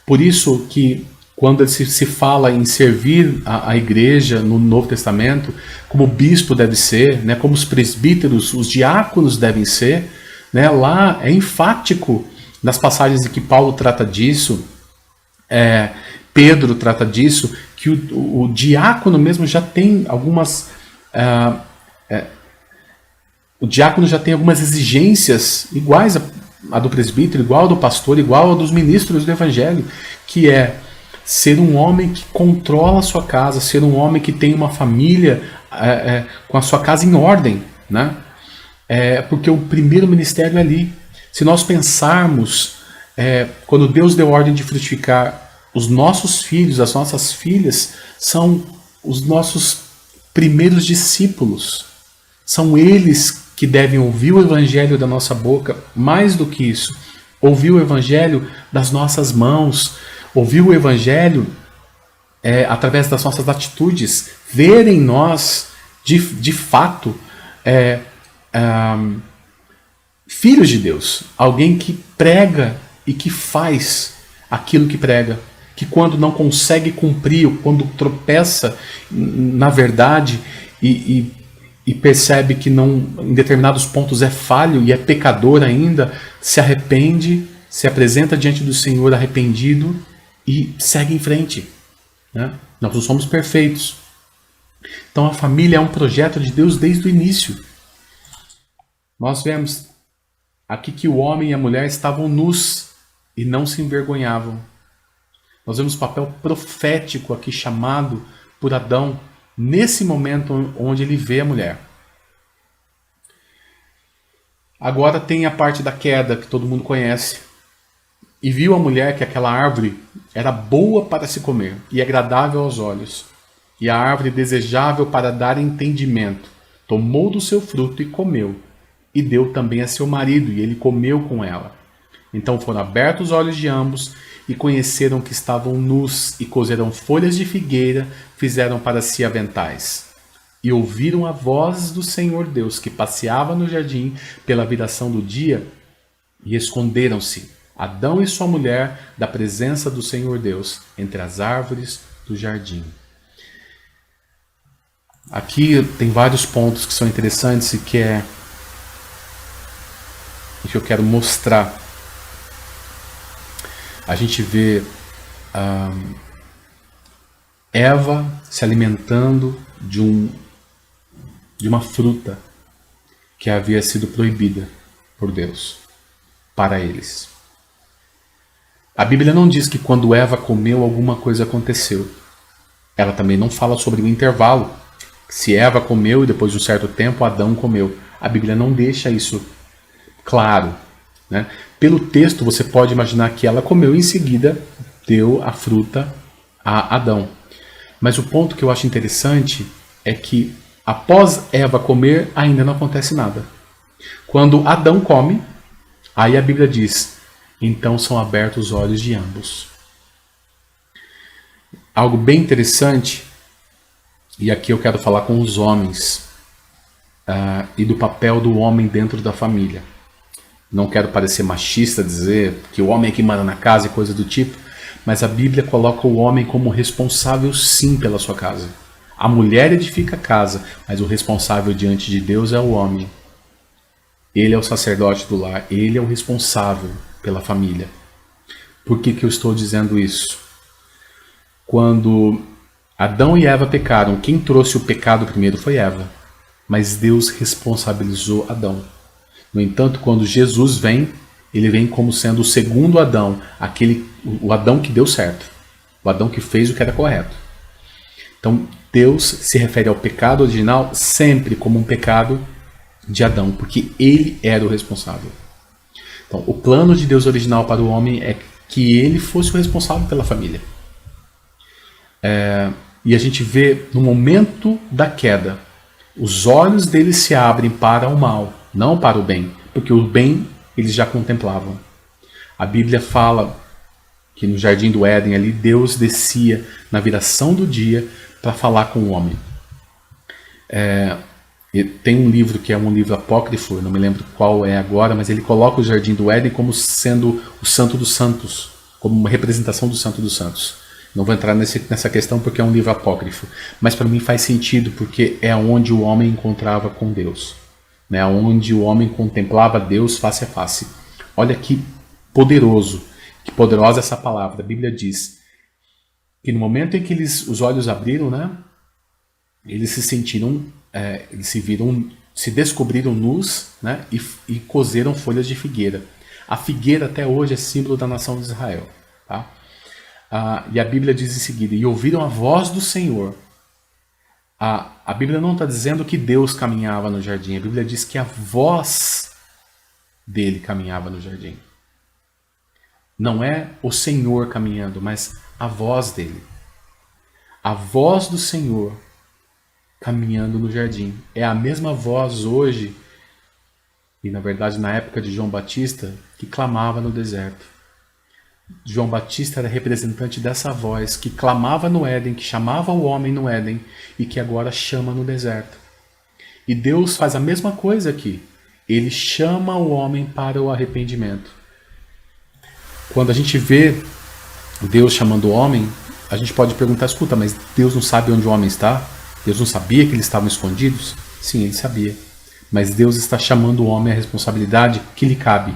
Por isso que quando se fala em servir a igreja no Novo Testamento, como o bispo deve ser, né, como os presbíteros, os diáconos devem ser, né, lá é enfático nas passagens em que Paulo trata disso, Pedro trata disso, que o diácono mesmo já tem algumas... o diácono já tem algumas exigências iguais a do presbítero, igual a do pastor, igual a dos ministros do evangelho, que é ser um homem que controla a sua casa, ser um homem que tem uma família com a sua casa em ordem, né? Porque o primeiro ministério é ali. Se nós pensarmos, quando Deus deu ordem de frutificar, os nossos filhos, as nossas filhas, são os nossos primeiros discípulos. São eles que devem ouvir o evangelho da nossa boca, mais do que isso, ouvir o evangelho das nossas mãos, ouvir o evangelho através das nossas atitudes, ver em nós, de fato, filhos de Deus, alguém que prega e que faz aquilo que prega, que quando não consegue cumprir, ou quando tropeça na verdade e percebe que em determinados pontos é falho e é pecador ainda, se arrepende, se apresenta diante do Senhor arrependido e segue em frente, né? Nós não somos perfeitos. Então a família é um projeto de Deus desde o início. Nós vemos aqui que o homem e a mulher estavam nus e não se envergonhavam. Nós vemos o papel profético aqui chamado por Adão nesse momento onde ele vê a mulher. Agora tem a parte da queda que todo mundo conhece. E viu a mulher que aquela árvore era boa para se comer e agradável aos olhos, e a árvore desejável para dar entendimento. Tomou do seu fruto e comeu. e deu também a seu marido, e ele comeu com ela. Então foram abertos os olhos de ambos, e conheceram que estavam nus, e cozeram folhas de figueira, fizeram para si aventais. E ouviram a voz do Senhor Deus, que passeava no jardim pela viração do dia, e esconderam-se, Adão e sua mulher, da presença do Senhor Deus, entre as árvores do jardim. Aqui tem vários pontos que são interessantes e que eu quero mostrar. A gente vê Eva se alimentando de uma fruta que havia sido proibida por Deus para eles. A Bíblia não diz que quando Eva comeu alguma coisa aconteceu. Ela também não fala sobre o intervalo. Se Eva comeu e depois de um certo tempo Adão comeu. A Bíblia não deixa isso claro, né? Pelo texto você pode imaginar que ela comeu e em seguida deu a fruta a Adão. Mas o ponto que eu acho interessante é que após Eva comer ainda não acontece nada. Quando Adão come, aí a Bíblia diz: então são abertos os olhos de ambos. Algo bem interessante, e aqui eu quero falar com os homens e do papel do homem dentro da família. Não quero parecer machista, dizer que o homem é que manda na casa e coisa do tipo, mas a Bíblia coloca o homem como responsável sim pela sua casa. A mulher edifica a casa, mas o responsável diante de Deus é o homem. Ele é o sacerdote do lar, ele é o responsável pela família. Por que eu estou dizendo isso? Quando Adão e Eva pecaram, quem trouxe o pecado primeiro foi Eva, mas Deus responsabilizou Adão. No entanto, quando Jesus vem, ele vem como sendo o segundo Adão, o Adão que deu certo, o Adão que fez o que era correto. Então, Deus se refere ao pecado original sempre como um pecado de Adão, porque ele era o responsável. Então, o plano de Deus original para o homem é que ele fosse o responsável pela família. E a gente vê no momento da queda, os olhos deles se abrem para o mal, não para o bem, porque o bem eles já contemplavam. A Bíblia fala que no jardim do Éden ali Deus descia na viração do dia para falar com o homem. Tem um livro que é um livro apócrifo, eu não me lembro qual é agora, mas ele coloca o jardim do Éden como sendo o Santo dos Santos, como uma representação do Santo dos Santos. Não vou entrar nessa questão porque é um livro apócrifo, mas para mim faz sentido porque é onde o homem encontrava com Deus, né? Onde o homem contemplava Deus face a face. Olha que poderoso, que poderosa essa palavra. A Bíblia diz que no momento em que os olhos abriram, né, eles se sentiram, eles se descobriram nus, né, e cozeram folhas de figueira. A figueira até hoje é símbolo da nação de Israel, tá? E a Bíblia diz em seguida: e ouviram a voz do Senhor. A Bíblia não está dizendo que Deus caminhava no jardim. A Bíblia diz que a voz dele caminhava no jardim. Não é o Senhor caminhando, mas a voz dele. A voz do Senhor caminhando no jardim. É a mesma voz hoje, e na verdade na época de João Batista, que clamava no deserto. João Batista era representante dessa voz que clamava no Éden, que chamava o homem no Éden e que agora chama no deserto. E Deus faz a mesma coisa aqui. Ele chama o homem para o arrependimento. Quando a gente vê Deus chamando o homem, a gente pode perguntar: escuta, mas Deus não sabe onde o homem está? Deus não sabia que eles estavam escondidos? Sim, ele sabia. Mas Deus está chamando o homem à responsabilidade que lhe cabe.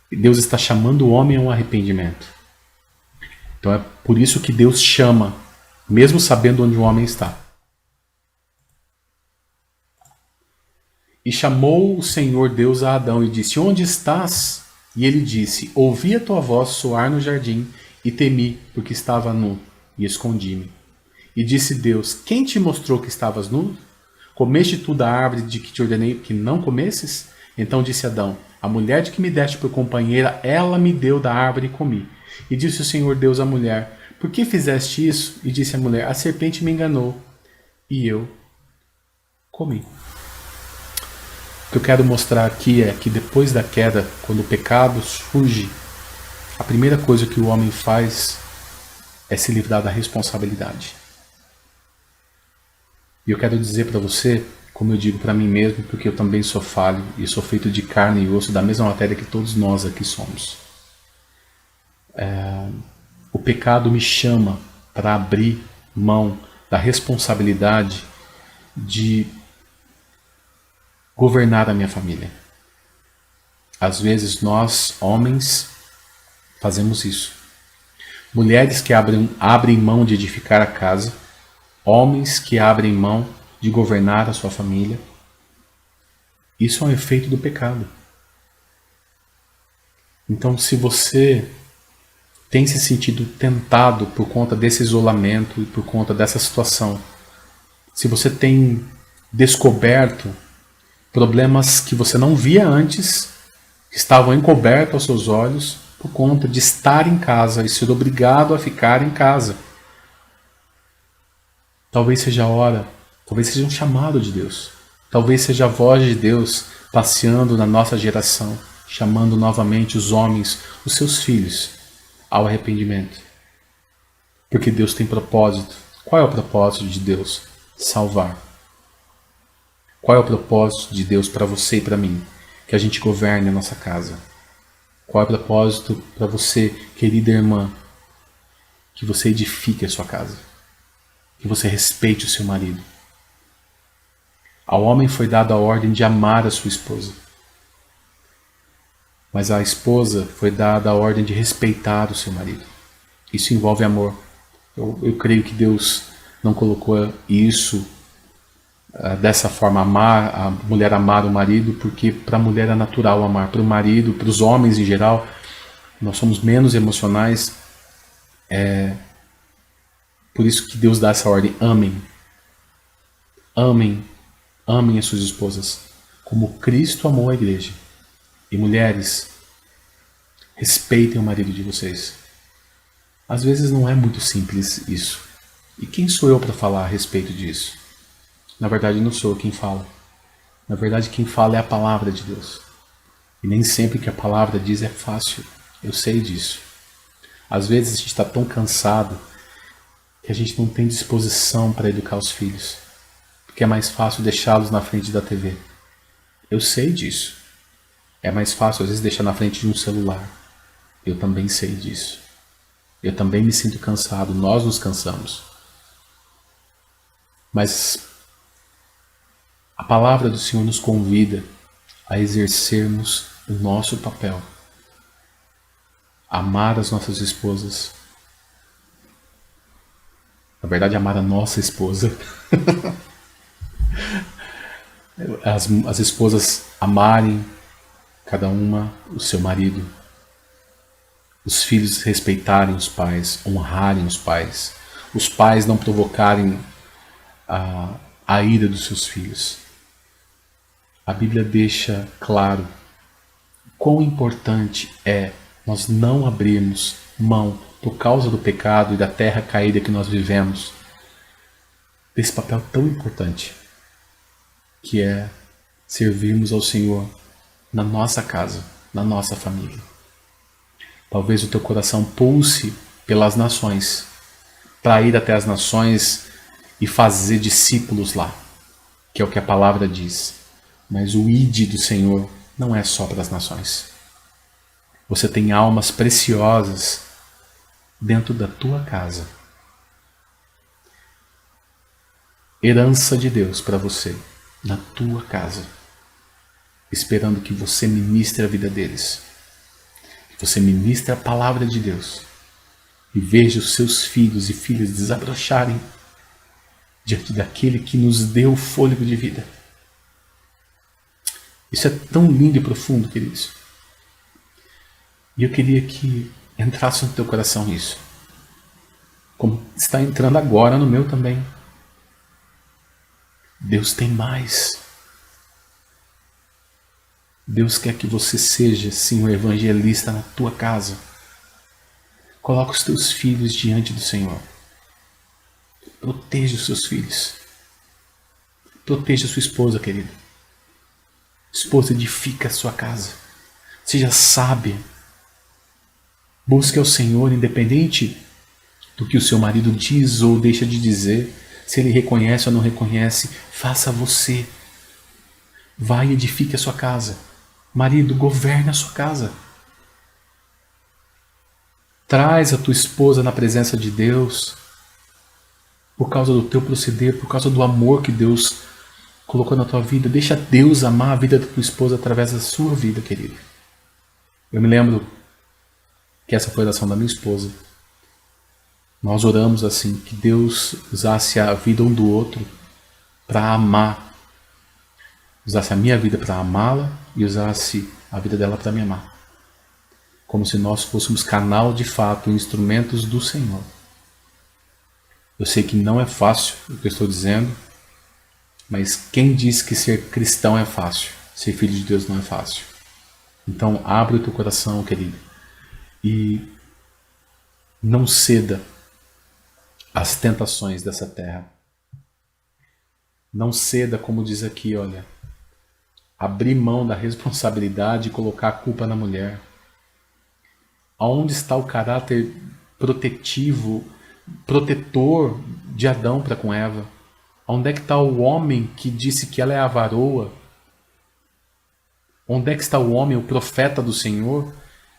Deus está chamando o homem a um arrependimento. Então é por isso que Deus chama, mesmo sabendo onde o homem está. E chamou o Senhor Deus a Adão e disse: onde estás? E ele disse: ouvi a tua voz soar no jardim e temi, porque estava nu e escondi-me. E disse Deus: quem te mostrou que estavas nu? Comeste tu da árvore de que te ordenei que não comesses? Então disse Adão: a mulher de que me deste por companheira, ela me deu da árvore e comi. E disse o Senhor Deus à mulher: por que fizeste isso? E disse a mulher: a serpente me enganou, e eu comi. O que eu quero mostrar aqui é que depois da queda, quando o pecado surge, a primeira coisa que o homem faz é se livrar da responsabilidade. E eu quero dizer para você, como eu digo para mim mesmo, porque eu também sou falho e sou feito de carne e osso, da mesma matéria que todos nós aqui somos. O pecado me chama para abrir mão da responsabilidade de governar a minha família. Às vezes nós, homens, fazemos isso. Mulheres que abrem mão de edificar a casa, homens que abrem mão de governar a sua família. Isso é um efeito do pecado. Então, se você tem se sentido tentado por conta desse isolamento e por conta dessa situação, se você tem descoberto problemas que você não via antes, que estavam encobertos aos seus olhos, por conta de estar em casa e ser obrigado a ficar em casa, talvez seja a hora, talvez seja um chamado de Deus, talvez seja a voz de Deus passeando na nossa geração, chamando novamente os homens, os seus filhos, ao arrependimento. Porque Deus tem propósito. Qual é o propósito de Deus? Salvar. Qual é o propósito de Deus para você e para mim? Que a gente governe a nossa casa. Qual é o propósito para você, querida irmã? Que você edifique a sua casa. Que você respeite o seu marido. Ao homem foi dada a ordem de amar a sua esposa. Mas à esposa foi dada a ordem de respeitar o seu marido. Isso envolve amor. Eu creio que Deus não colocou isso dessa forma, amar, a mulher amar o marido, porque para a mulher é natural amar. Para o marido, para os homens em geral, nós somos menos emocionais. Por isso que Deus dá essa ordem: amem. Amem. Amem as suas esposas, como Cristo amou a igreja. E mulheres, respeitem o marido de vocês. Às vezes não é muito simples isso. E quem sou eu para falar a respeito disso? Na verdade, não sou eu quem fala. Na verdade, quem fala é a palavra de Deus. E nem sempre o que a palavra diz é fácil. Eu sei disso. Às vezes a gente está tão cansado que a gente não tem disposição para educar os filhos. Porque é mais fácil deixá-los na frente da TV. Eu sei disso. É mais fácil, às vezes, deixar na frente de um celular. Eu também sei disso. Eu também me sinto cansado. Nós nos cansamos. Mas a palavra do Senhor nos convida a exercermos o nosso papel. Amar as nossas esposas. Na verdade, amar a nossa esposa. As esposas amarem cada uma o seu marido. Os filhos respeitarem os pais, honrarem os pais. Os pais não provocarem a ira dos seus filhos. A Bíblia deixa claro quão importante é nós não abrirmos mão, por causa do pecado e da terra caída que nós vivemos, desse papel tão importante, que é servirmos ao Senhor na nossa casa, na nossa família. Talvez o teu coração pulse pelas nações, para ir até as nações e fazer discípulos lá, que é o que a palavra diz. Mas o ide do Senhor não é só para as nações. Você tem almas preciosas dentro da tua casa. Herança de Deus para você, na tua casa, esperando que você ministre a vida deles, que você ministre a palavra de Deus e veja os seus filhos e filhas desabrocharem diante daquele que nos deu o fôlego de vida. Isso é tão lindo e profundo, queridos. E eu queria que entrasse no teu coração isso, como está entrando agora no meu também. Deus tem mais. Deus quer que você seja, sim, um evangelista na tua casa. Coloca os teus filhos diante do Senhor. Proteja os seus filhos. Proteja a sua esposa, querido. Esposa, edifica a sua casa. Seja sábia. Busque ao Senhor, independente do que o seu marido diz ou deixa de dizer. Se ele reconhece ou não reconhece, faça você. Vai e edifique a sua casa. Marido, governe a sua casa. Traz a tua esposa na presença de Deus. Por causa do teu proceder, por causa do amor que Deus colocou na tua vida. Deixa Deus amar a vida da tua esposa através da sua vida, querido. Eu me lembro que essa foi a oração da minha esposa. Nós oramos assim, que Deus usasse a vida um do outro para amar. Usasse a minha vida para amá-la e usasse a vida dela para me amar. Como se nós fôssemos canal de fato, instrumentos do Senhor. Eu sei que não é fácil o que eu estou dizendo, mas quem diz que ser cristão é fácil? Ser filho de Deus não é fácil. Então abre o teu coração, querido, e não ceda às tentações dessa terra. Não ceda, como diz aqui, olha, abrir mão da responsabilidade e colocar a culpa na mulher. Aonde está o caráter protetivo, protetor de Adão para com Eva? Onde é que está o homem que disse que ela é a varoa? Onde é que está o homem, o profeta do Senhor,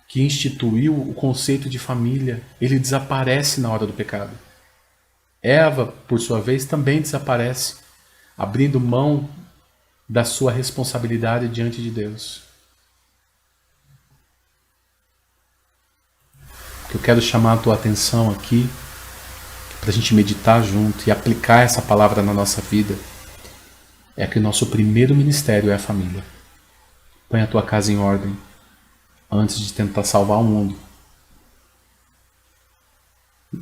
que instituiu o conceito de família? Ele desaparece na hora do pecado. Eva, por sua vez, também desaparece, abrindo mão da sua responsabilidade diante de Deus. O que eu quero chamar a tua atenção aqui, para a gente meditar junto e aplicar essa palavra na nossa vida, é que o nosso primeiro ministério é a família. Põe a tua casa em ordem antes de tentar salvar o mundo.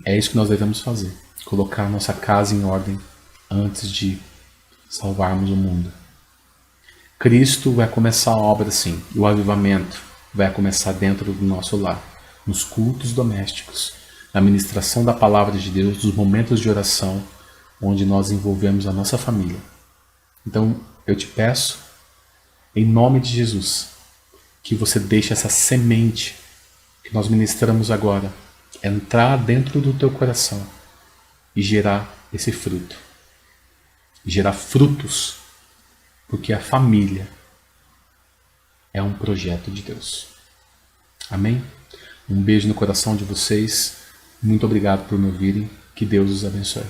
É isso que nós devemos fazer. Colocar a nossa casa em ordem antes de salvarmos o mundo. Cristo vai começar a obra sim. E o avivamento vai começar dentro do nosso lar. Nos cultos domésticos. Na ministração da palavra de Deus. Dos momentos de oração. Onde nós envolvemos a nossa família. Então eu te peço, em nome de Jesus, que você deixe essa semente que nós ministramos agora entrar dentro do teu coração e gerar esse fruto. Gerar frutos, porque a família é um projeto de Deus. Amém? Um beijo no coração de vocês. Muito obrigado por me ouvirem. Que Deus os abençoe.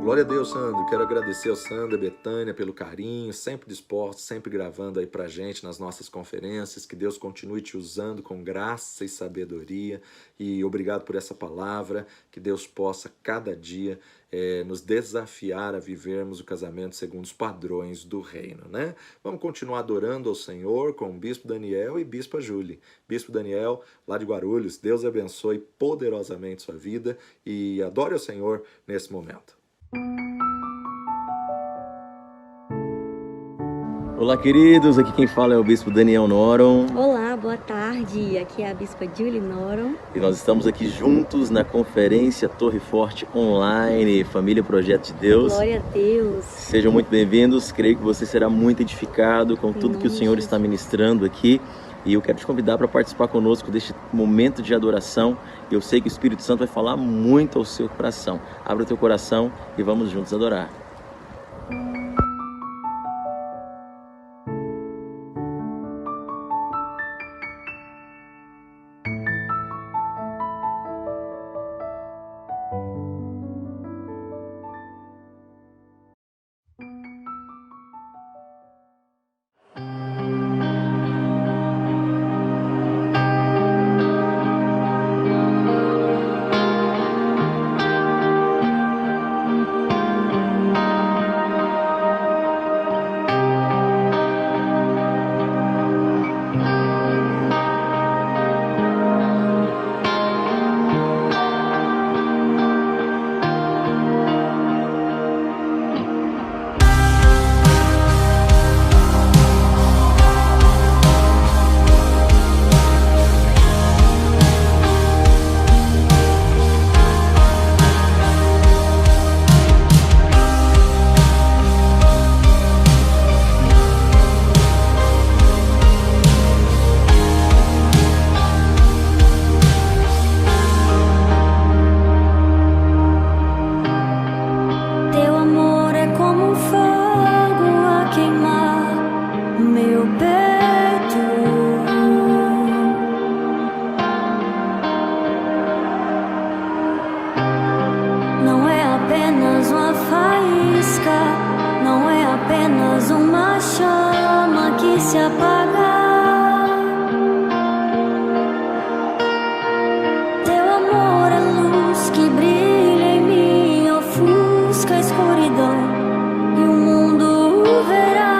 Glória a Deus, Sandro. Quero agradecer ao Sandro e a Betânia pelo carinho, sempre dispostos, sempre gravando aí pra gente nas nossas conferências. Que Deus continue te usando com graça e sabedoria. E obrigado por essa palavra. Que Deus possa cada dia nos desafiar a vivermos o casamento segundo os padrões do reino, né? Vamos continuar adorando ao Senhor com o Bispo Daniel e Bispa Júlia. Bispo Daniel, lá de Guarulhos, Deus abençoe poderosamente sua vida e adore ao Senhor nesse momento. Olá, queridos, aqui quem fala é o Bispo Daniel Noron. Olá, boa tarde, aqui é a Bispa Julie Noron. E nós estamos aqui juntos na conferência Torre Forte Online, Família Projeto de Deus. Glória a Deus. Sejam muito bem-vindos, creio que você será muito edificado com tudo que o Senhor está ministrando aqui. E eu quero te convidar para participar conosco deste momento de adoração. Eu sei que o Espírito Santo vai falar muito ao seu coração. Abra o teu coração e vamos juntos adorar. tua faísca não é apenas uma chama que se apaga. Teu amor é luz que brilha em mim, ofusca a escuridão e o mundo verá.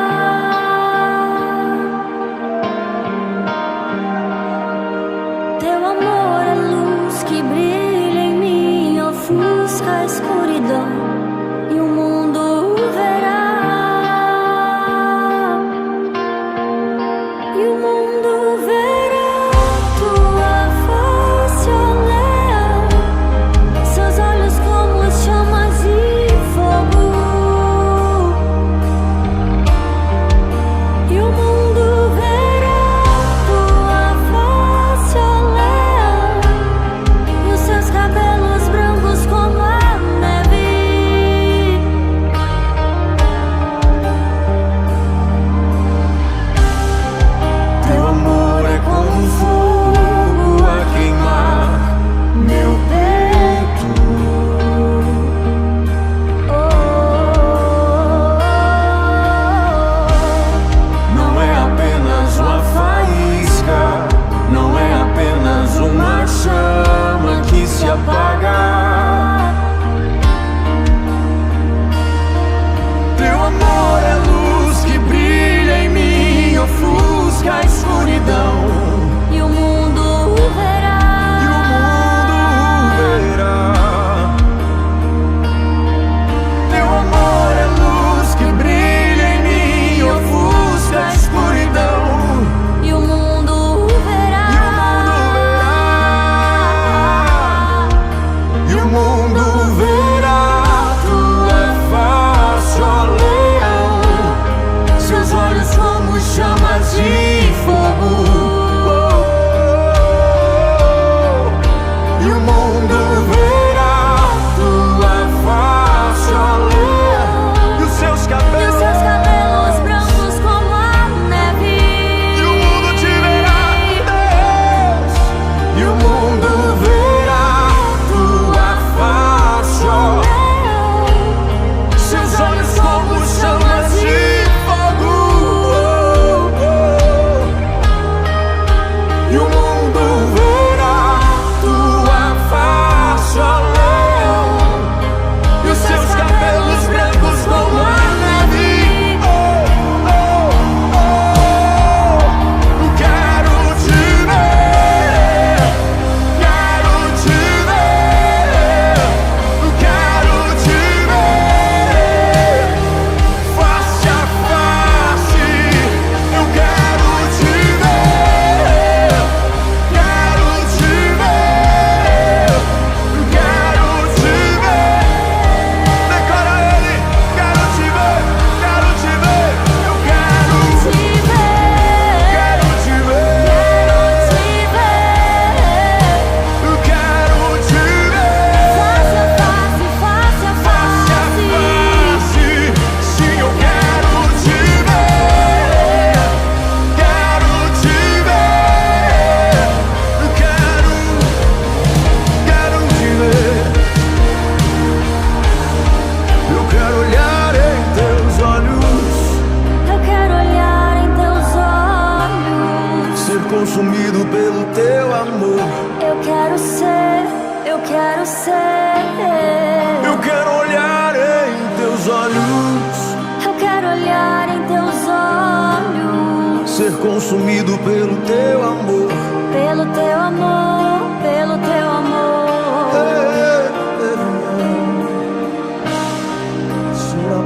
Teu amor é luz que brilha em mim, ofusca a escuridão e o mundo verá. E o mundo verá tua face, ó leão, seus olhos como chamas de fogo. E o mundo verá tua face, ó leão, e os seus cabelos brancos como a neve. Teu amor é como fogo a queimar meu peito. Não é apenas uma faísca, não é apenas uma chama que se apaga. Teu amor é luz que brilha em mim, ofusca a escuridão E o mundo verá. e o mundo verá. Teu amor é luz que brilha em mim, ofusca a escuridão E o mundo verá. e o mundo verá tua face, ó leão, seus olhos como chamas de fogo. E o mundo verá tua face, ó leão, e os seus E os cabelos. seus cabelos brancos como a neve. E o mundo te verá, Deus. E o mundo verá tua face, ó Leão, seus olhos como chamas de fogo. E o mundo verá tua face, ó leão, e os seus cabelos brancos como a neve. Eu quero te ver, quero te ver, eu quero te ver face a face. Eu quero te ver, quero te ver, eu quero te ver. Declara ele, quero te ver, quero te ver, eu quero te ver, te ver, eu quero te ver face a face, face a face a face. face. Sim, eu quero te ver, quero te ver, eu quero te ver. Eu quero olhar em teus olhos, Eu quero olhar em teus olhos. ser consumido pelo teu amor. Eu quero ser, eu quero ser. Eu quero olhar em teus olhos, Eu quero olhar em teus olhos. ser consumido pelo teu amor. Pelo teu amor, pelo teu amor.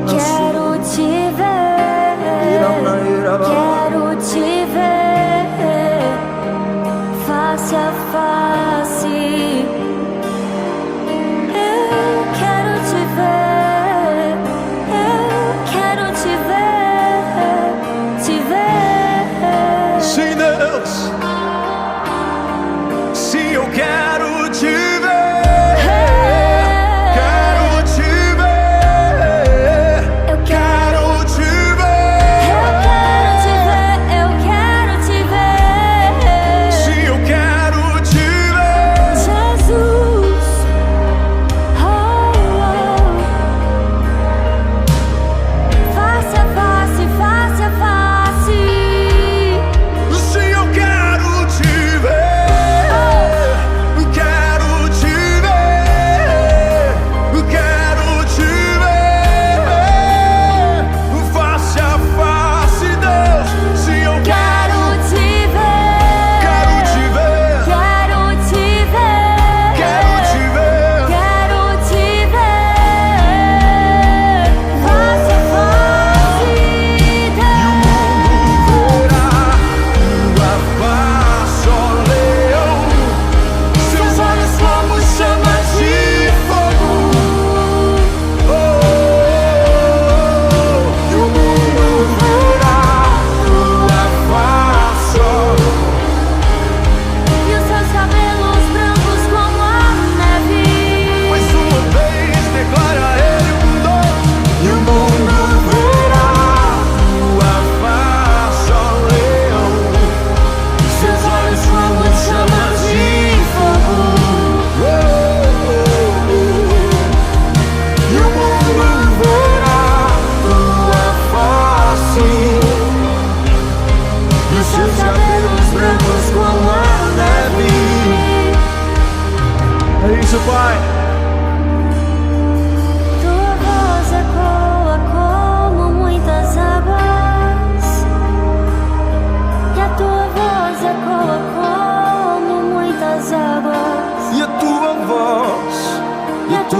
Quero te ver, quero te ver face a face. Eu quero te ver, eu quero te ver, te ver. Sim, Deus. Sim, eu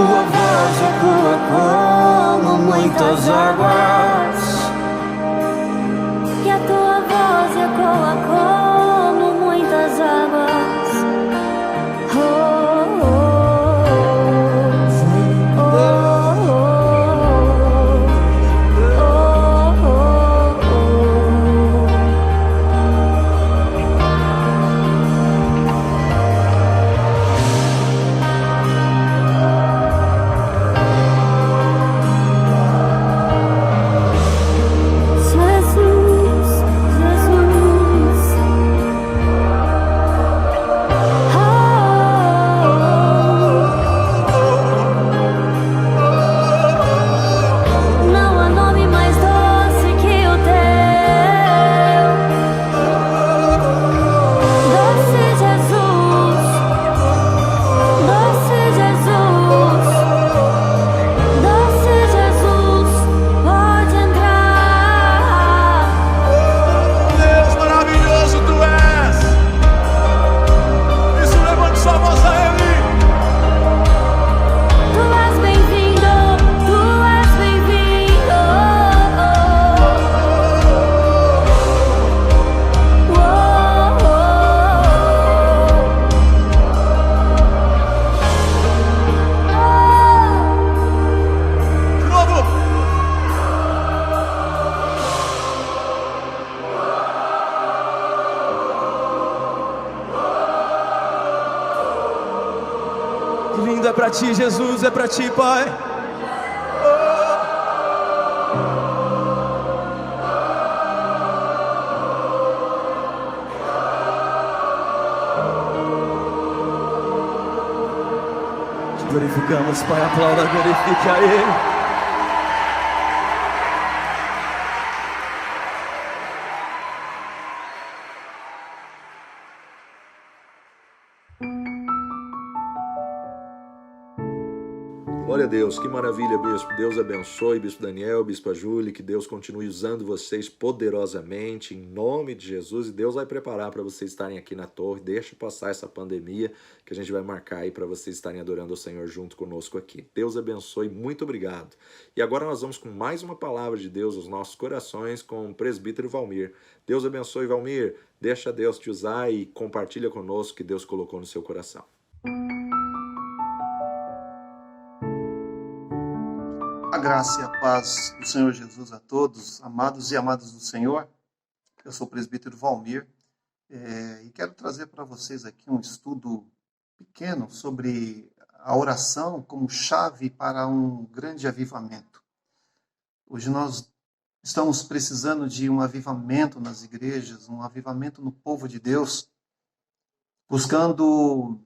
tua voz ecoa como muitas águas. Que a tua voz ecoa como muitas águas. Oh, oh, oh, oh, oh, oh, oh. Jesus, Jesus. Não há nome mais doce que o teu. Doce Jesus, doce Jesus, doce Jesus, pode entrar. Deus maravilhoso tu és. Isso, levante sua voz a Ele. Tu és bem-vindo, tu és bem-vindo. De novo. Que lindo é pra ti, Jesus, é pra ti, Pai. Te glorificamos, Pai, aplauda, glorifique a Ele. Glória a Deus, que maravilha, bispo. Deus abençoe, bispo Daniel, bispa Júlia, que Deus continue usando vocês poderosamente, em nome de Jesus, e Deus vai preparar para vocês estarem aqui na torre. Deixa passar essa pandemia, que a gente vai marcar aí para vocês estarem adorando o Senhor junto conosco aqui. Deus abençoe, muito obrigado. E agora nós vamos com mais uma palavra de Deus aos nossos corações com o presbítero Valmir. Deus abençoe, Valmir. Deixa Deus te usar e compartilha conosco o que Deus colocou no seu coração. A graça e a paz do Senhor Jesus a todos, amados e amadas do Senhor. Eu sou o presbítero Valmir e quero trazer para vocês aqui um estudo pequeno sobre a oração como chave para um grande avivamento. Hoje nós estamos precisando de um avivamento nas igrejas, um avivamento no povo de Deus, buscando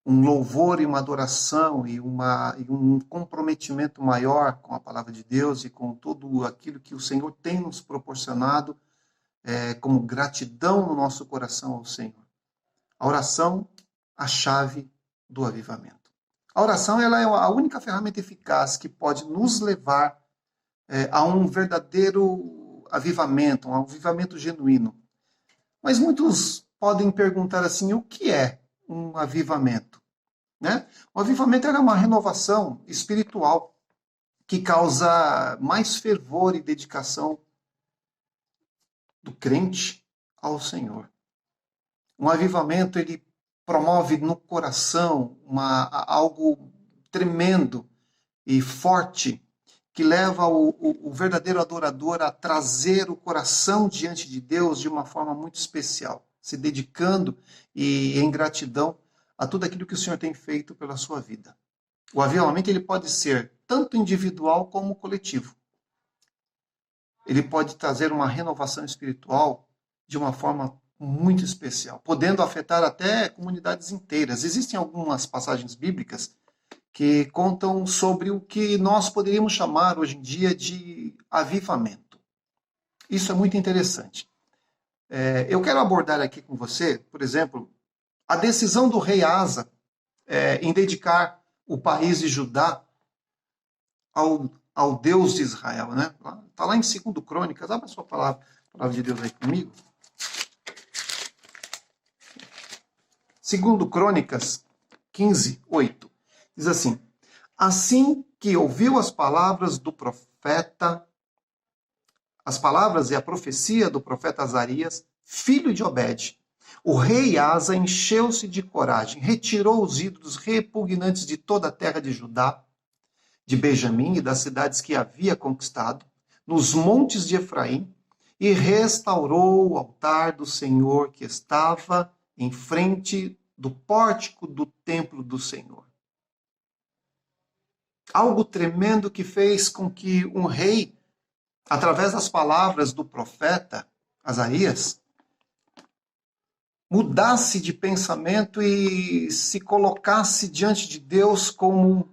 um louvor e uma adoração e um comprometimento maior com a palavra de Deus e com tudo aquilo que o Senhor tem nos proporcionado como gratidão no nosso coração ao Senhor. A oração, a chave do avivamento. A oração ela é a única ferramenta eficaz que pode nos levar a um verdadeiro avivamento, um avivamento genuíno. Mas muitos podem perguntar assim, o que é um avivamento? Né? O avivamento é uma renovação espiritual que causa mais fervor e dedicação do crente ao Senhor. Um avivamento ele promove no coração algo tremendo e forte que leva o verdadeiro adorador a trazer o coração diante de Deus de uma forma muito especial, se dedicando e em gratidão a tudo aquilo que o Senhor tem feito pela sua vida. O avivamento ele pode ser tanto individual como coletivo. Ele pode trazer uma renovação espiritual de uma forma muito especial, podendo afetar até comunidades inteiras. Existem algumas passagens bíblicas que contam sobre o que nós poderíamos chamar hoje em dia de avivamento. Isso é muito interessante. Eu quero abordar aqui com você, por exemplo, a decisão do rei Asa em dedicar o país de Judá ao Deus de Israel. Né? Está lá em 2 Crônicas, abra a sua palavra de Deus aí comigo. 2 Crônicas 15, 8. Diz assim: Assim que ouviu as palavras do profeta, as palavras e a profecia do profeta Azarias, filho de Obed, o rei Asa encheu-se de coragem, retirou os ídolos repugnantes de toda a terra de Judá, de Benjamim e das cidades que havia conquistado, nos montes de Efraim, e restaurou o altar do Senhor que estava em frente do pórtico do templo do Senhor. Algo tremendo que fez com que um rei, através das palavras do profeta Azarias, mudasse de pensamento e se colocasse diante de Deus como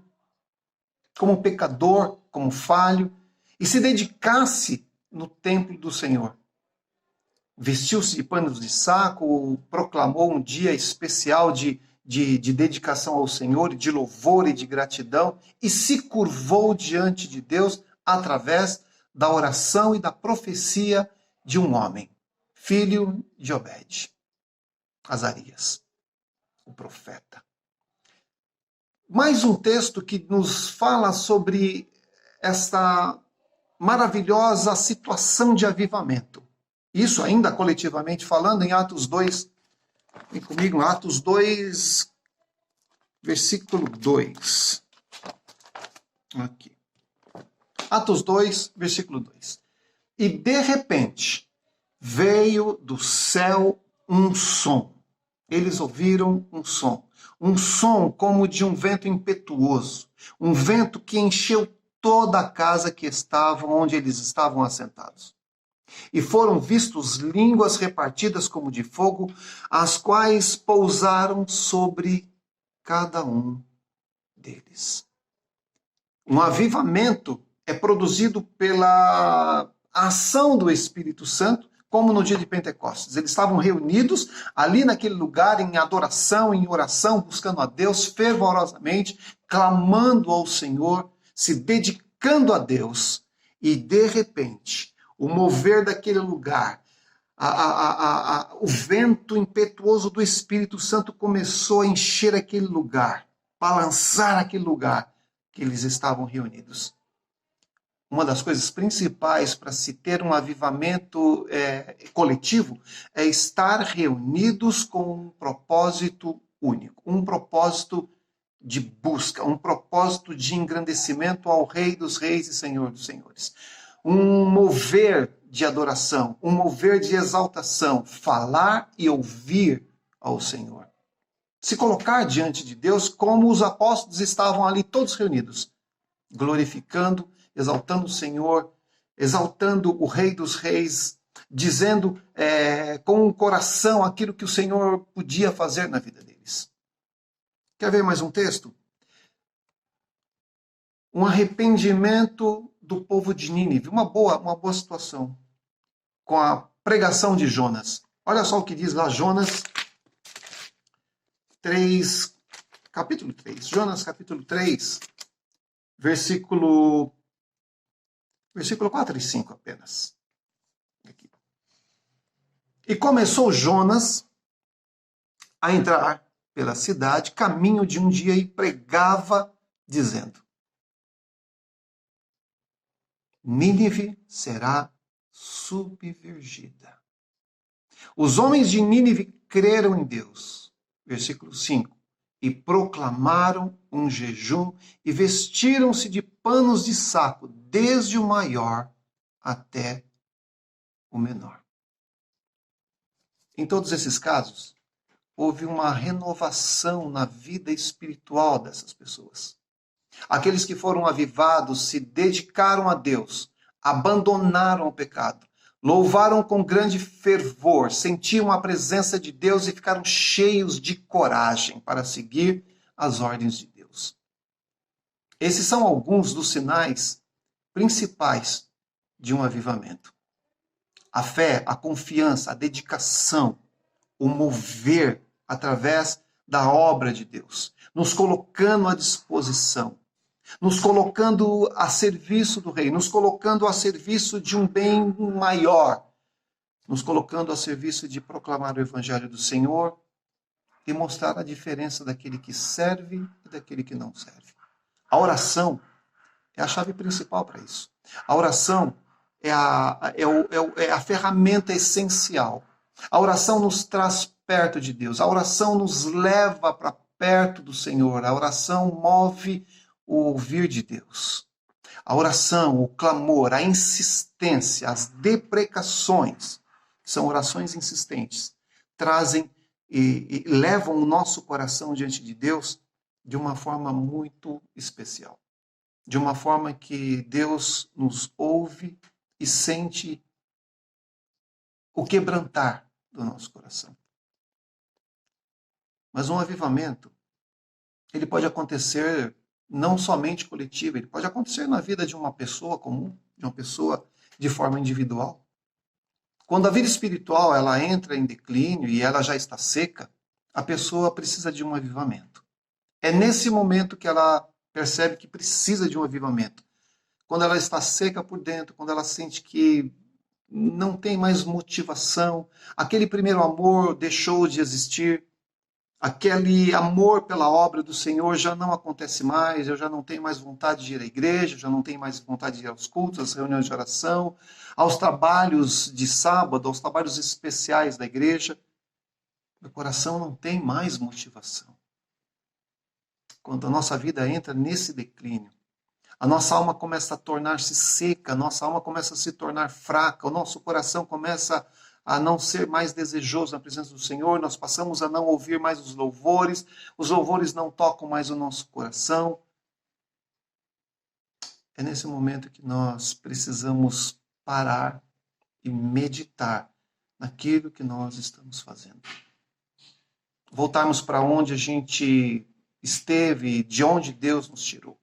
pecador, como falho, e se dedicasse no templo do Senhor. Vestiu-se de panos de saco, proclamou um dia especial de dedicação ao Senhor, de louvor e de gratidão, e se curvou diante de Deus através da oração e da profecia de um homem, filho de Obed, Azarias, o profeta. Mais um texto que nos fala sobre esta maravilhosa situação de avivamento. Isso ainda coletivamente falando em Atos 2, vem comigo, Atos 2, versículo 2. Aqui. Atos 2, versículo 2. E de repente veio do céu um som. Eles ouviram um som como de um vento impetuoso, um vento que encheu toda a casa que estavam onde eles estavam assentados. E foram vistos línguas repartidas como de fogo, as quais pousaram sobre cada um deles. Um avivamento é produzido pela ação do Espírito Santo, como no dia de Pentecostes. Eles estavam reunidos ali naquele lugar em adoração, em oração, buscando a Deus fervorosamente, clamando ao Senhor, se dedicando a Deus. E de repente, o mover daquele lugar, o vento impetuoso do Espírito Santo começou a encher aquele lugar, balançar aquele lugar que eles estavam reunidos. Uma das coisas principais para se ter um avivamento coletivo é estar reunidos com um propósito único, um propósito de busca, um propósito de engrandecimento ao Rei dos Reis e Senhor dos Senhores. Um mover de adoração, um mover de exaltação, falar e ouvir ao Senhor. Se colocar diante de Deus como os apóstolos estavam ali todos reunidos, glorificando, exaltando o Senhor, exaltando o Rei dos Reis, dizendo com o coração aquilo que o Senhor podia fazer na vida deles. Quer ver mais um texto? Um arrependimento do povo de Nínive, uma boa situação, com a pregação de Jonas. Olha só o que diz lá Jonas 3, capítulo 3. Jonas, capítulo 3, versículo 4 e 5 apenas. Aqui. E começou Jonas a entrar pela cidade, caminho de um dia, e pregava, dizendo: Nínive será submergida. Os homens de Nínive creram em Deus. Versículo 5. E proclamaram um jejum e vestiram-se de panos de saco, desde o maior até o menor. Em todos esses casos, houve uma renovação na vida espiritual dessas pessoas. Aqueles que foram avivados se dedicaram a Deus, abandonaram o pecado, louvaram com grande fervor, sentiam a presença de Deus e ficaram cheios de coragem para seguir as ordens de Deus. Esses são alguns dos sinais principais de um avivamento. A fé, a confiança, a dedicação, o mover através da obra de Deus, nos colocando à disposição, nos colocando a serviço do Rei, nos colocando a serviço de um bem maior, nos colocando a serviço de proclamar o Evangelho do Senhor e mostrar a diferença daquele que serve e daquele que não serve. A oração é a chave principal para isso. A oração é a ferramenta essencial. A oração nos traz perto de Deus. A oração nos leva para perto do Senhor. A oração move o ouvir de Deus. A oração, o clamor, a insistência, as deprecações, são orações insistentes, trazem e levam o nosso coração diante de Deus de uma forma muito especial. De uma forma que Deus nos ouve e sente o quebrantar do nosso coração. Mas um avivamento, ele pode acontecer não somente coletivo, ele pode acontecer na vida de uma pessoa comum, de uma pessoa de forma individual. Quando a vida espiritual ela entra em declínio e ela já está seca, a pessoa precisa de um avivamento. É nesse momento que ela percebe que precisa de um avivamento. Quando ela está seca por dentro, quando ela sente que não tem mais motivação, aquele primeiro amor deixou de existir, aquele amor pela obra do Senhor já não acontece mais, eu já não tenho mais vontade de ir à igreja, já não tenho mais vontade de ir aos cultos, às reuniões de oração, aos trabalhos de sábado, aos trabalhos especiais da igreja. Meu coração não tem mais motivação. Quando a nossa vida entra nesse declínio, a nossa alma começa a tornar-se seca, a nossa alma começa a se tornar fraca, o nosso coração começa a não ser mais desejoso na presença do Senhor, nós passamos a não ouvir mais os louvores não tocam mais o nosso coração. É nesse momento que nós precisamos parar e meditar naquilo que nós estamos fazendo. Voltarmos para onde a gente esteve, de onde Deus nos tirou.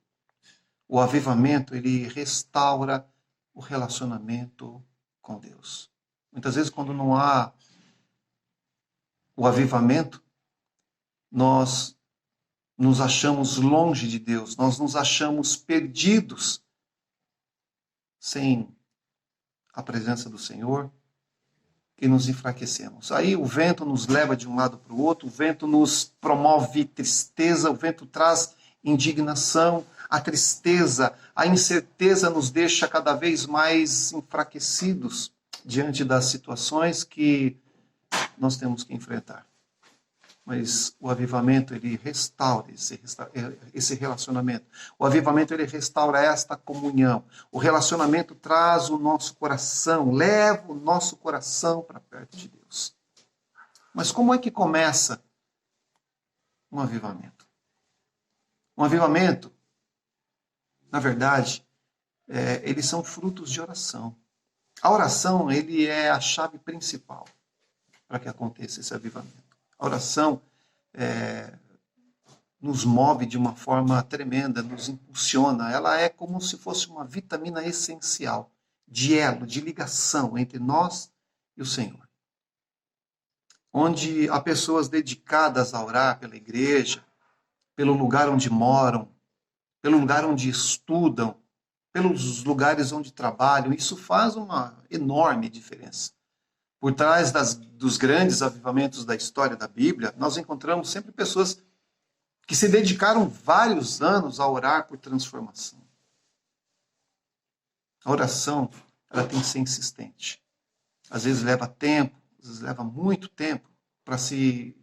O avivamento, ele restaura o relacionamento com Deus. Muitas vezes, quando não há o avivamento, nós nos achamos longe de Deus, nós nos achamos perdidos sem a presença do Senhor e nos enfraquecemos. Aí o vento nos leva de um lado para o outro, o vento nos promove tristeza, o vento traz indignação, a tristeza, a incerteza nos deixa cada vez mais enfraquecidos diante das situações que nós temos que enfrentar. Mas o avivamento, ele restaura esse relacionamento. O avivamento, ele restaura esta comunhão. O relacionamento traz o nosso coração, leva o nosso coração para perto de Deus. Mas como é que começa um avivamento? Um avivamento, na verdade, eles são frutos de oração. A oração, ele é a chave principal para que aconteça esse avivamento. A oração nos move de uma forma tremenda, nos impulsiona. Ela é como se fosse uma vitamina essencial, de elo, de ligação entre nós e o Senhor. Onde há pessoas dedicadas a orar pela igreja, pelo lugar onde moram, pelo lugar onde estudam, pelos lugares onde trabalham, isso faz uma enorme diferença. Por trás dos grandes avivamentos da história da Bíblia, nós encontramos sempre pessoas que se dedicaram vários anos a orar por transformação. A oração, ela tem que ser insistente. Às vezes leva tempo, às vezes leva muito tempo para se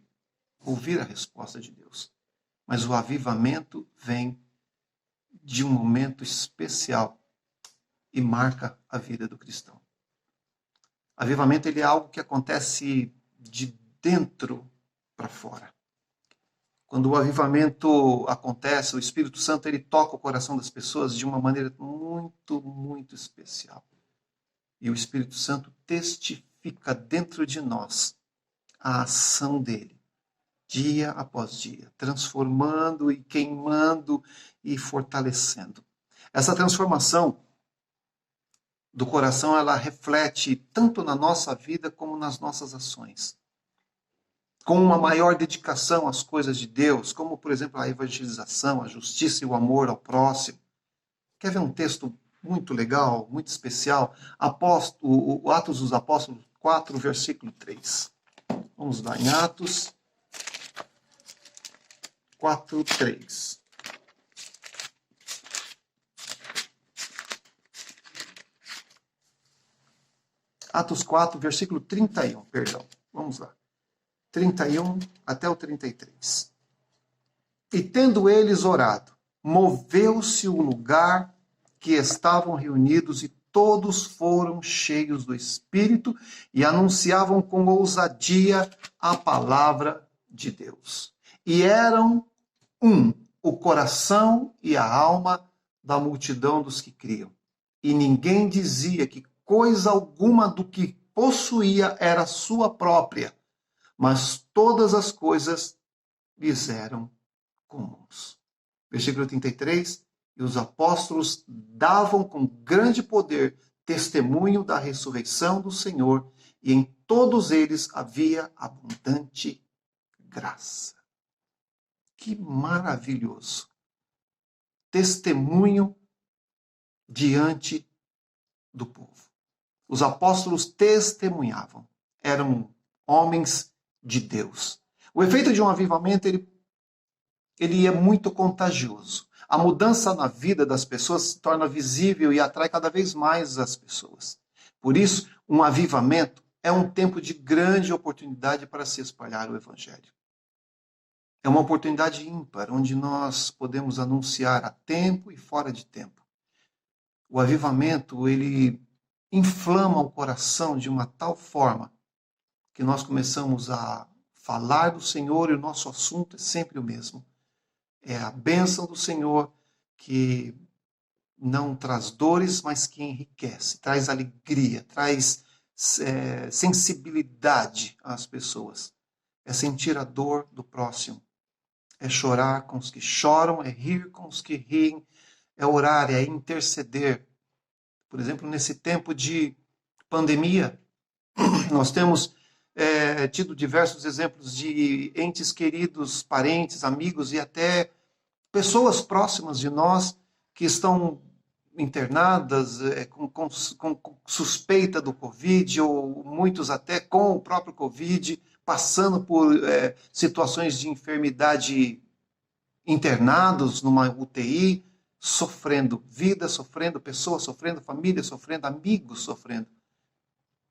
ouvir a resposta de Deus. Mas o avivamento vem de um momento especial e marca a vida do cristão. Avivamento, ele é algo que acontece de dentro para fora. Quando o avivamento acontece, o Espírito Santo, ele toca o coração das pessoas de uma maneira muito, muito especial. E o Espírito Santo testifica dentro de nós a ação dele, dia após dia, transformando e queimando e fortalecendo. Essa transformação do coração, ela reflete tanto na nossa vida como nas nossas ações. Com uma maior dedicação às coisas de Deus, como, por exemplo, a evangelização, a justiça e o amor ao próximo. Quer ver um texto muito legal, muito especial? O Atos dos Apóstolos 4, versículo 3. Vamos lá, em Atos 4, 3. Atos 4, versículo 31, perdão. Vamos lá. 31 até o 33. E tendo eles orado, moveu-se o lugar que estavam reunidos e todos foram cheios do Espírito e anunciavam com ousadia a palavra de Deus. E eram o coração e a alma da multidão dos que criam. E ninguém dizia que coisa alguma do que possuía era sua própria, mas todas as coisas lhes eram comuns. Versículo 33, e os apóstolos davam com grande poder testemunho da ressurreição do Senhor, e em todos eles havia abundante graça. Que maravilhoso! Testemunho diante do povo. Os apóstolos testemunhavam, eram homens de Deus. O efeito de um avivamento, ele é muito contagioso. A mudança na vida das pessoas se torna visível e atrai cada vez mais as pessoas. Por isso, um avivamento é um tempo de grande oportunidade para se espalhar o Evangelho. É uma oportunidade ímpar, onde nós podemos anunciar a tempo e fora de tempo. O avivamento, ele inflama o coração de uma tal forma que nós começamos a falar do Senhor e o nosso assunto é sempre o mesmo. É a bênção do Senhor que não traz dores, mas que enriquece, traz alegria, traz sensibilidade às pessoas. É sentir a dor do próximo. É chorar com os que choram, é rir com os que riem, é orar, é interceder. Por exemplo, nesse tempo de pandemia, nós temos tido diversos exemplos de entes queridos, parentes, amigos e até pessoas próximas de nós que estão internadas com suspeita do Covid, ou muitos até com o próprio Covid, passando por situações de enfermidade, internados numa UTI, sofrendo vida, sofrendo pessoas, sofrendo família, sofrendo amigos, sofrendo.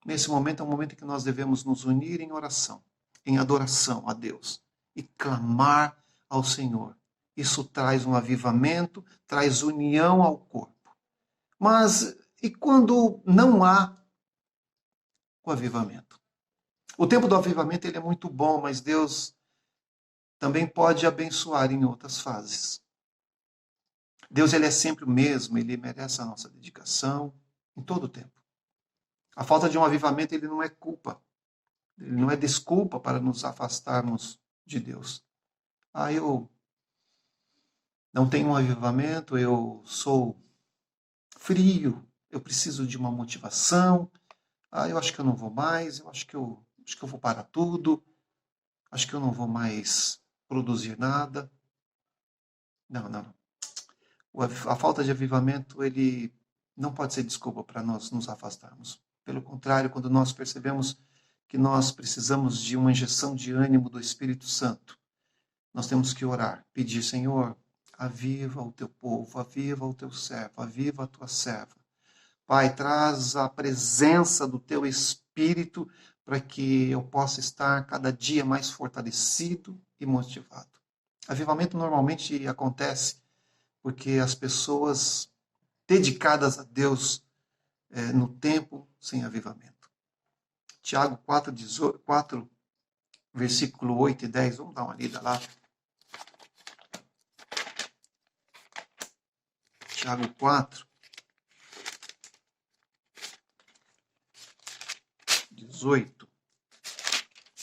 Nesse momento é um momento em que nós devemos nos unir em oração, em adoração a Deus e clamar ao Senhor. Isso traz um avivamento, traz união ao corpo. Mas e quando não há o avivamento? O tempo do avivamento ele é muito bom, mas Deus também pode abençoar em outras fases. Deus ele é sempre o mesmo, ele merece a nossa dedicação em todo o tempo. A falta de um avivamento ele não é culpa, ele não é desculpa para nos afastarmos de Deus. Eu não tenho um avivamento, eu sou frio, eu preciso de uma motivação. Eu acho que eu não vou mais, eu acho que eu vou parar tudo, acho que eu não vou mais produzir nada. Não. A falta de avivamento, ele não pode ser desculpa para nós nos afastarmos. Pelo contrário, quando nós percebemos que nós precisamos de uma injeção de ânimo do Espírito Santo, nós temos que orar, pedir, Senhor, aviva o teu povo, aviva o teu servo, aviva a tua serva. Pai, traz a presença do teu Espírito para que eu possa estar cada dia mais fortalecido e motivado. Avivamento normalmente acontece porque as pessoas dedicadas a Deus no tempo sem avivamento. Tiago 4, versículo 8 e 10, vamos dar uma lida lá. Tiago 4, 18.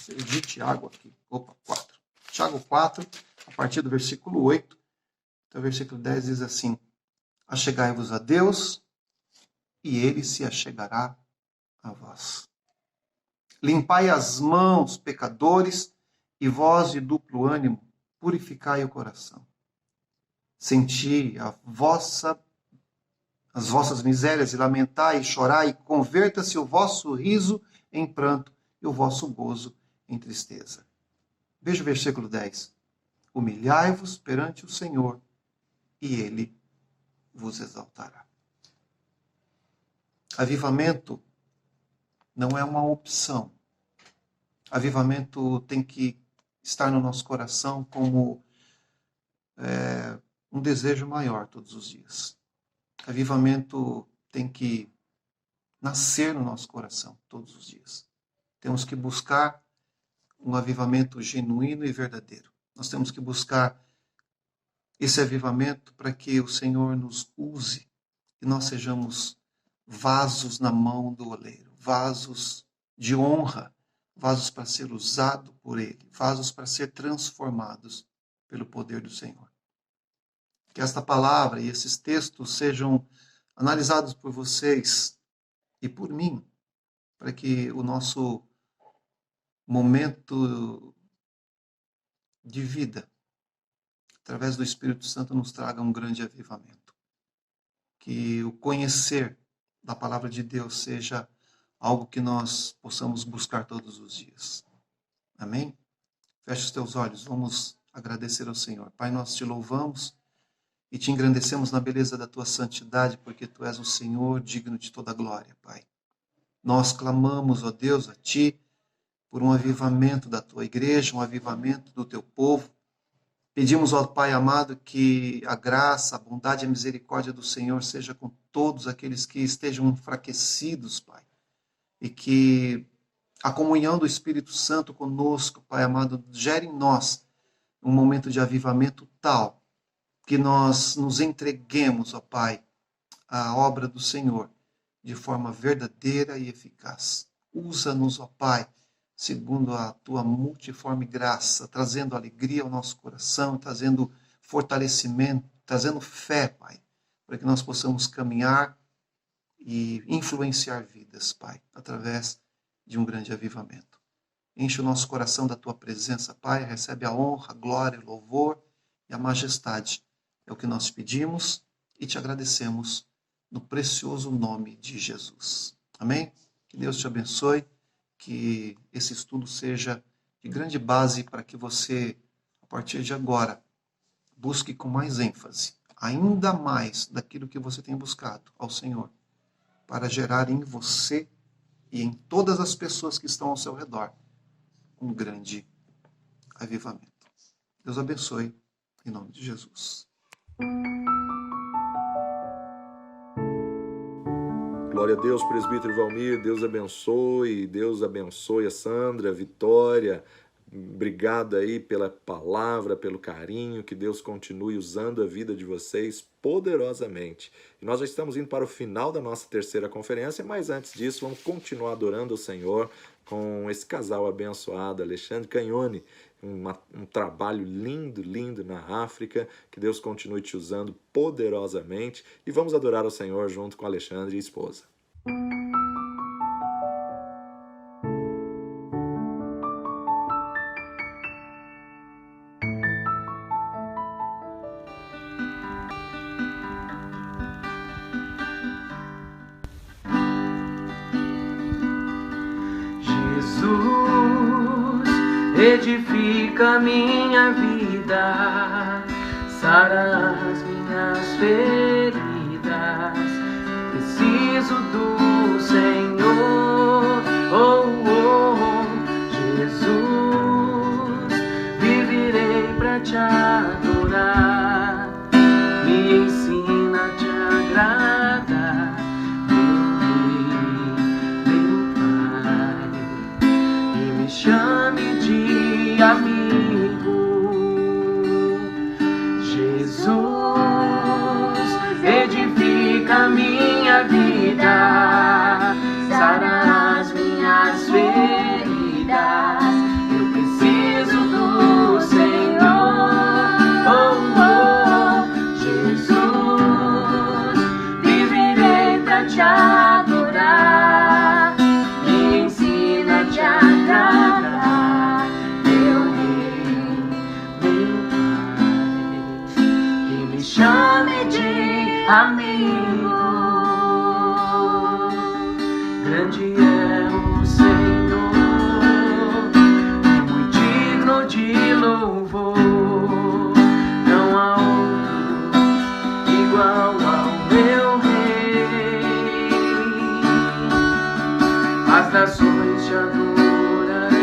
Perdi Tiago aqui. 4. Tiago 4, a partir do versículo 8 até o versículo 10 diz assim: achegai-vos a Deus, e ele se achegará a vós. Limpai as mãos, pecadores, e vós de duplo ânimo, purificai o coração. Senti as vossas misérias e lamentai e chorai, e converta-se o vosso riso em pranto e o vosso gozo em tristeza. Veja o versículo 10. Humilhai-vos perante o Senhor, e ele vos exaltará. Avivamento não é uma opção. Avivamento tem que estar no nosso coração como um desejo maior todos os dias. Avivamento tem que nascer no nosso coração todos os dias. Temos que buscar um avivamento genuíno e verdadeiro. Nós temos que buscar esse avivamento para que o Senhor nos use e nós sejamos vasos na mão do oleiro, vasos de honra, vasos para ser usado por Ele, vasos para ser transformados pelo poder do Senhor. Que esta palavra e esses textos sejam analisados por vocês e por mim, para que o nosso momento de vida, através do Espírito Santo, nos traga um grande avivamento. Que o conhecer da palavra de Deus seja algo que nós possamos buscar todos os dias. Amém? Feche os teus olhos, vamos agradecer ao Senhor. Pai, nós te louvamos e te engrandecemos na beleza da tua santidade, porque tu és o Senhor digno de toda glória, Pai. Nós clamamos, ó Deus, a ti, por um avivamento da tua igreja, um avivamento do teu povo. Pedimos ao Pai amado que a graça, a bondade e a misericórdia do Senhor seja com todos aqueles que estejam enfraquecidos, Pai. E que a comunhão do Espírito Santo conosco, Pai amado, gere em nós um momento de avivamento tal que nós nos entreguemos, ó Pai, à obra do Senhor de forma verdadeira e eficaz. Usa-nos, ó Pai, segundo a tua multiforme graça, trazendo alegria ao nosso coração, trazendo fortalecimento, trazendo fé, Pai, para que nós possamos caminhar e influenciar vidas, Pai, através de um grande avivamento. Enche o nosso coração da tua presença, Pai, recebe a honra, a glória, o louvor e a majestade. É o que nós pedimos e te agradecemos no precioso nome de Jesus. Amém? Que Deus te abençoe, que esse estudo seja de grande base para que você, a partir de agora, busque com mais ênfase, ainda mais daquilo que você tem buscado ao Senhor, para gerar em você e em todas as pessoas que estão ao seu redor um grande avivamento. Deus abençoe, em nome de Jesus. Glória a Deus, presbítero Valmir, Deus abençoe a Sandra, a Vitória. Obrigado aí pela palavra, pelo carinho, que Deus continue usando a vida de vocês poderosamente. E nós já estamos indo para o final da nossa terceira conferência, mas antes disso vamos continuar adorando o Senhor com esse casal abençoado, Alexandre Canhone, um trabalho lindo na África, que Deus continue te usando poderosamente, e vamos adorar o Senhor junto com Alexandre e esposa. Edifica minha vida, sara as minhas feridas. Preciso do Senhor, Jesus. Viverei pra te adorar, me ensina a te agradar, meu Pai, e me chame de amigo. Jesus, edifica minha vida, sara as minhas feridas. Eu preciso do Senhor, Jesus. Viverei pra te adorar, me ensina a te agradar, meu Rei, meu Pai, e me chame de amigo. Grande é o Senhor, muito digno de louvor. Não há outro igual ao meu Rei. Mas da gerações te adorarão,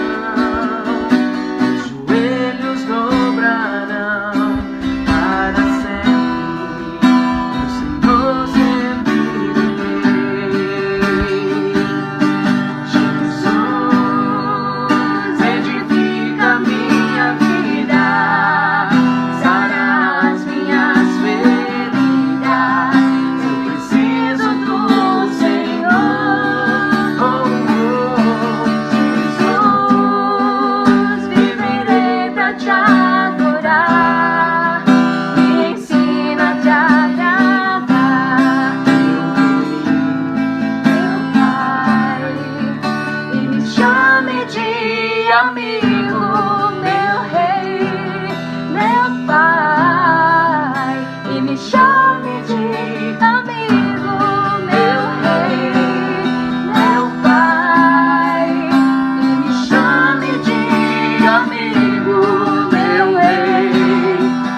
os joelhos dobrarão para sempre, o Senhor servirei. Jesus, edifica minha vida, sara as minhas feridas, eu preciso do Senhor. Oh, Jesus, viverei pra te adorar, me ensina a te agradar, meu Pai, e me chame de amigo, meu Rei, meu Pai, e me chame de amigo, meu Rei, meu Pai, e me chame de amigo, meu Rei,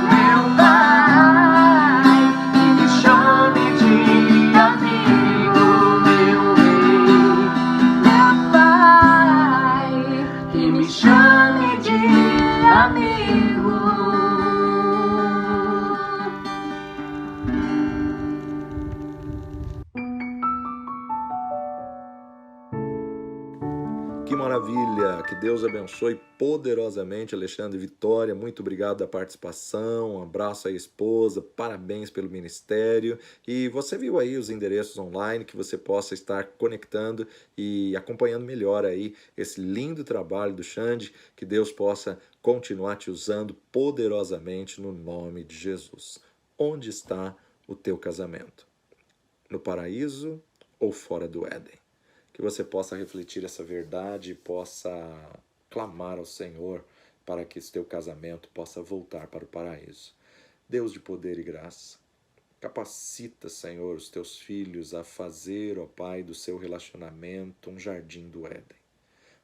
meu Pai, e me chame de amigo, meu Rei, meu Pai, e me chame de amigo. Que maravilha! Que Deus abençoe poderosamente Alexandre Vitória. Muito obrigado da participação. Um abraço à esposa. Parabéns pelo ministério. E você viu aí os endereços online que você possa estar conectando e acompanhando melhor aí esse lindo trabalho do Xande. Que Deus possa continuar te usando poderosamente no nome de Jesus. Onde está o teu casamento? No paraíso ou fora do Éden? Que você possa refletir essa verdade e possa clamar ao Senhor para que esse teu casamento possa voltar para o paraíso. Deus de poder e graça, capacita, Senhor, os teus filhos a fazer, ó Pai, do seu relacionamento um jardim do Éden.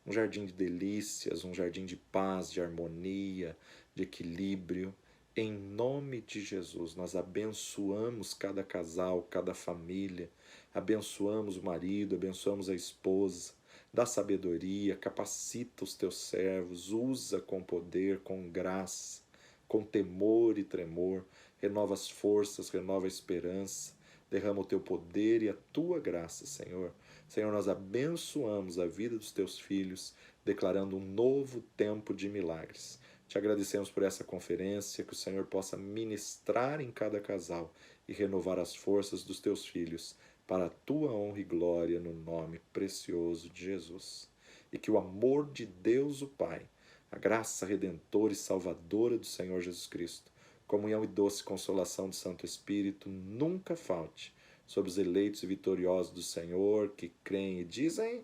Um jardim de delícias, um jardim de paz, de harmonia, de equilíbrio. Em nome de Jesus, nós abençoamos cada casal, cada família, abençoamos o marido, abençoamos a esposa, dá sabedoria, capacita os teus servos, usa com poder, com graça, com temor e tremor, renova as forças, renova a esperança, derrama o teu poder e a tua graça, Senhor. Senhor, nós abençoamos a vida dos teus filhos, declarando um novo tempo de milagres. Te agradecemos por essa conferência, que o Senhor possa ministrar em cada casal e renovar as forças dos teus filhos para a tua honra e glória no nome precioso de Jesus. E que o amor de Deus o Pai, a graça redentora e salvadora do Senhor Jesus Cristo, comunhão e doce consolação do Santo Espírito nunca falte sobre os eleitos e vitoriosos do Senhor que creem e dizem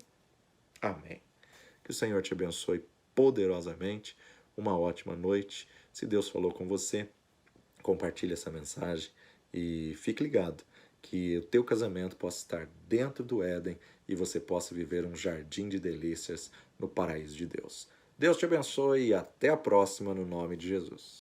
amém. Que o Senhor te abençoe poderosamente. Uma ótima noite. Se Deus falou com você, compartilhe essa mensagem e fique ligado que o teu casamento possa estar dentro do Éden e você possa viver um jardim de delícias no paraíso de Deus. Deus te abençoe e até a próxima no nome de Jesus.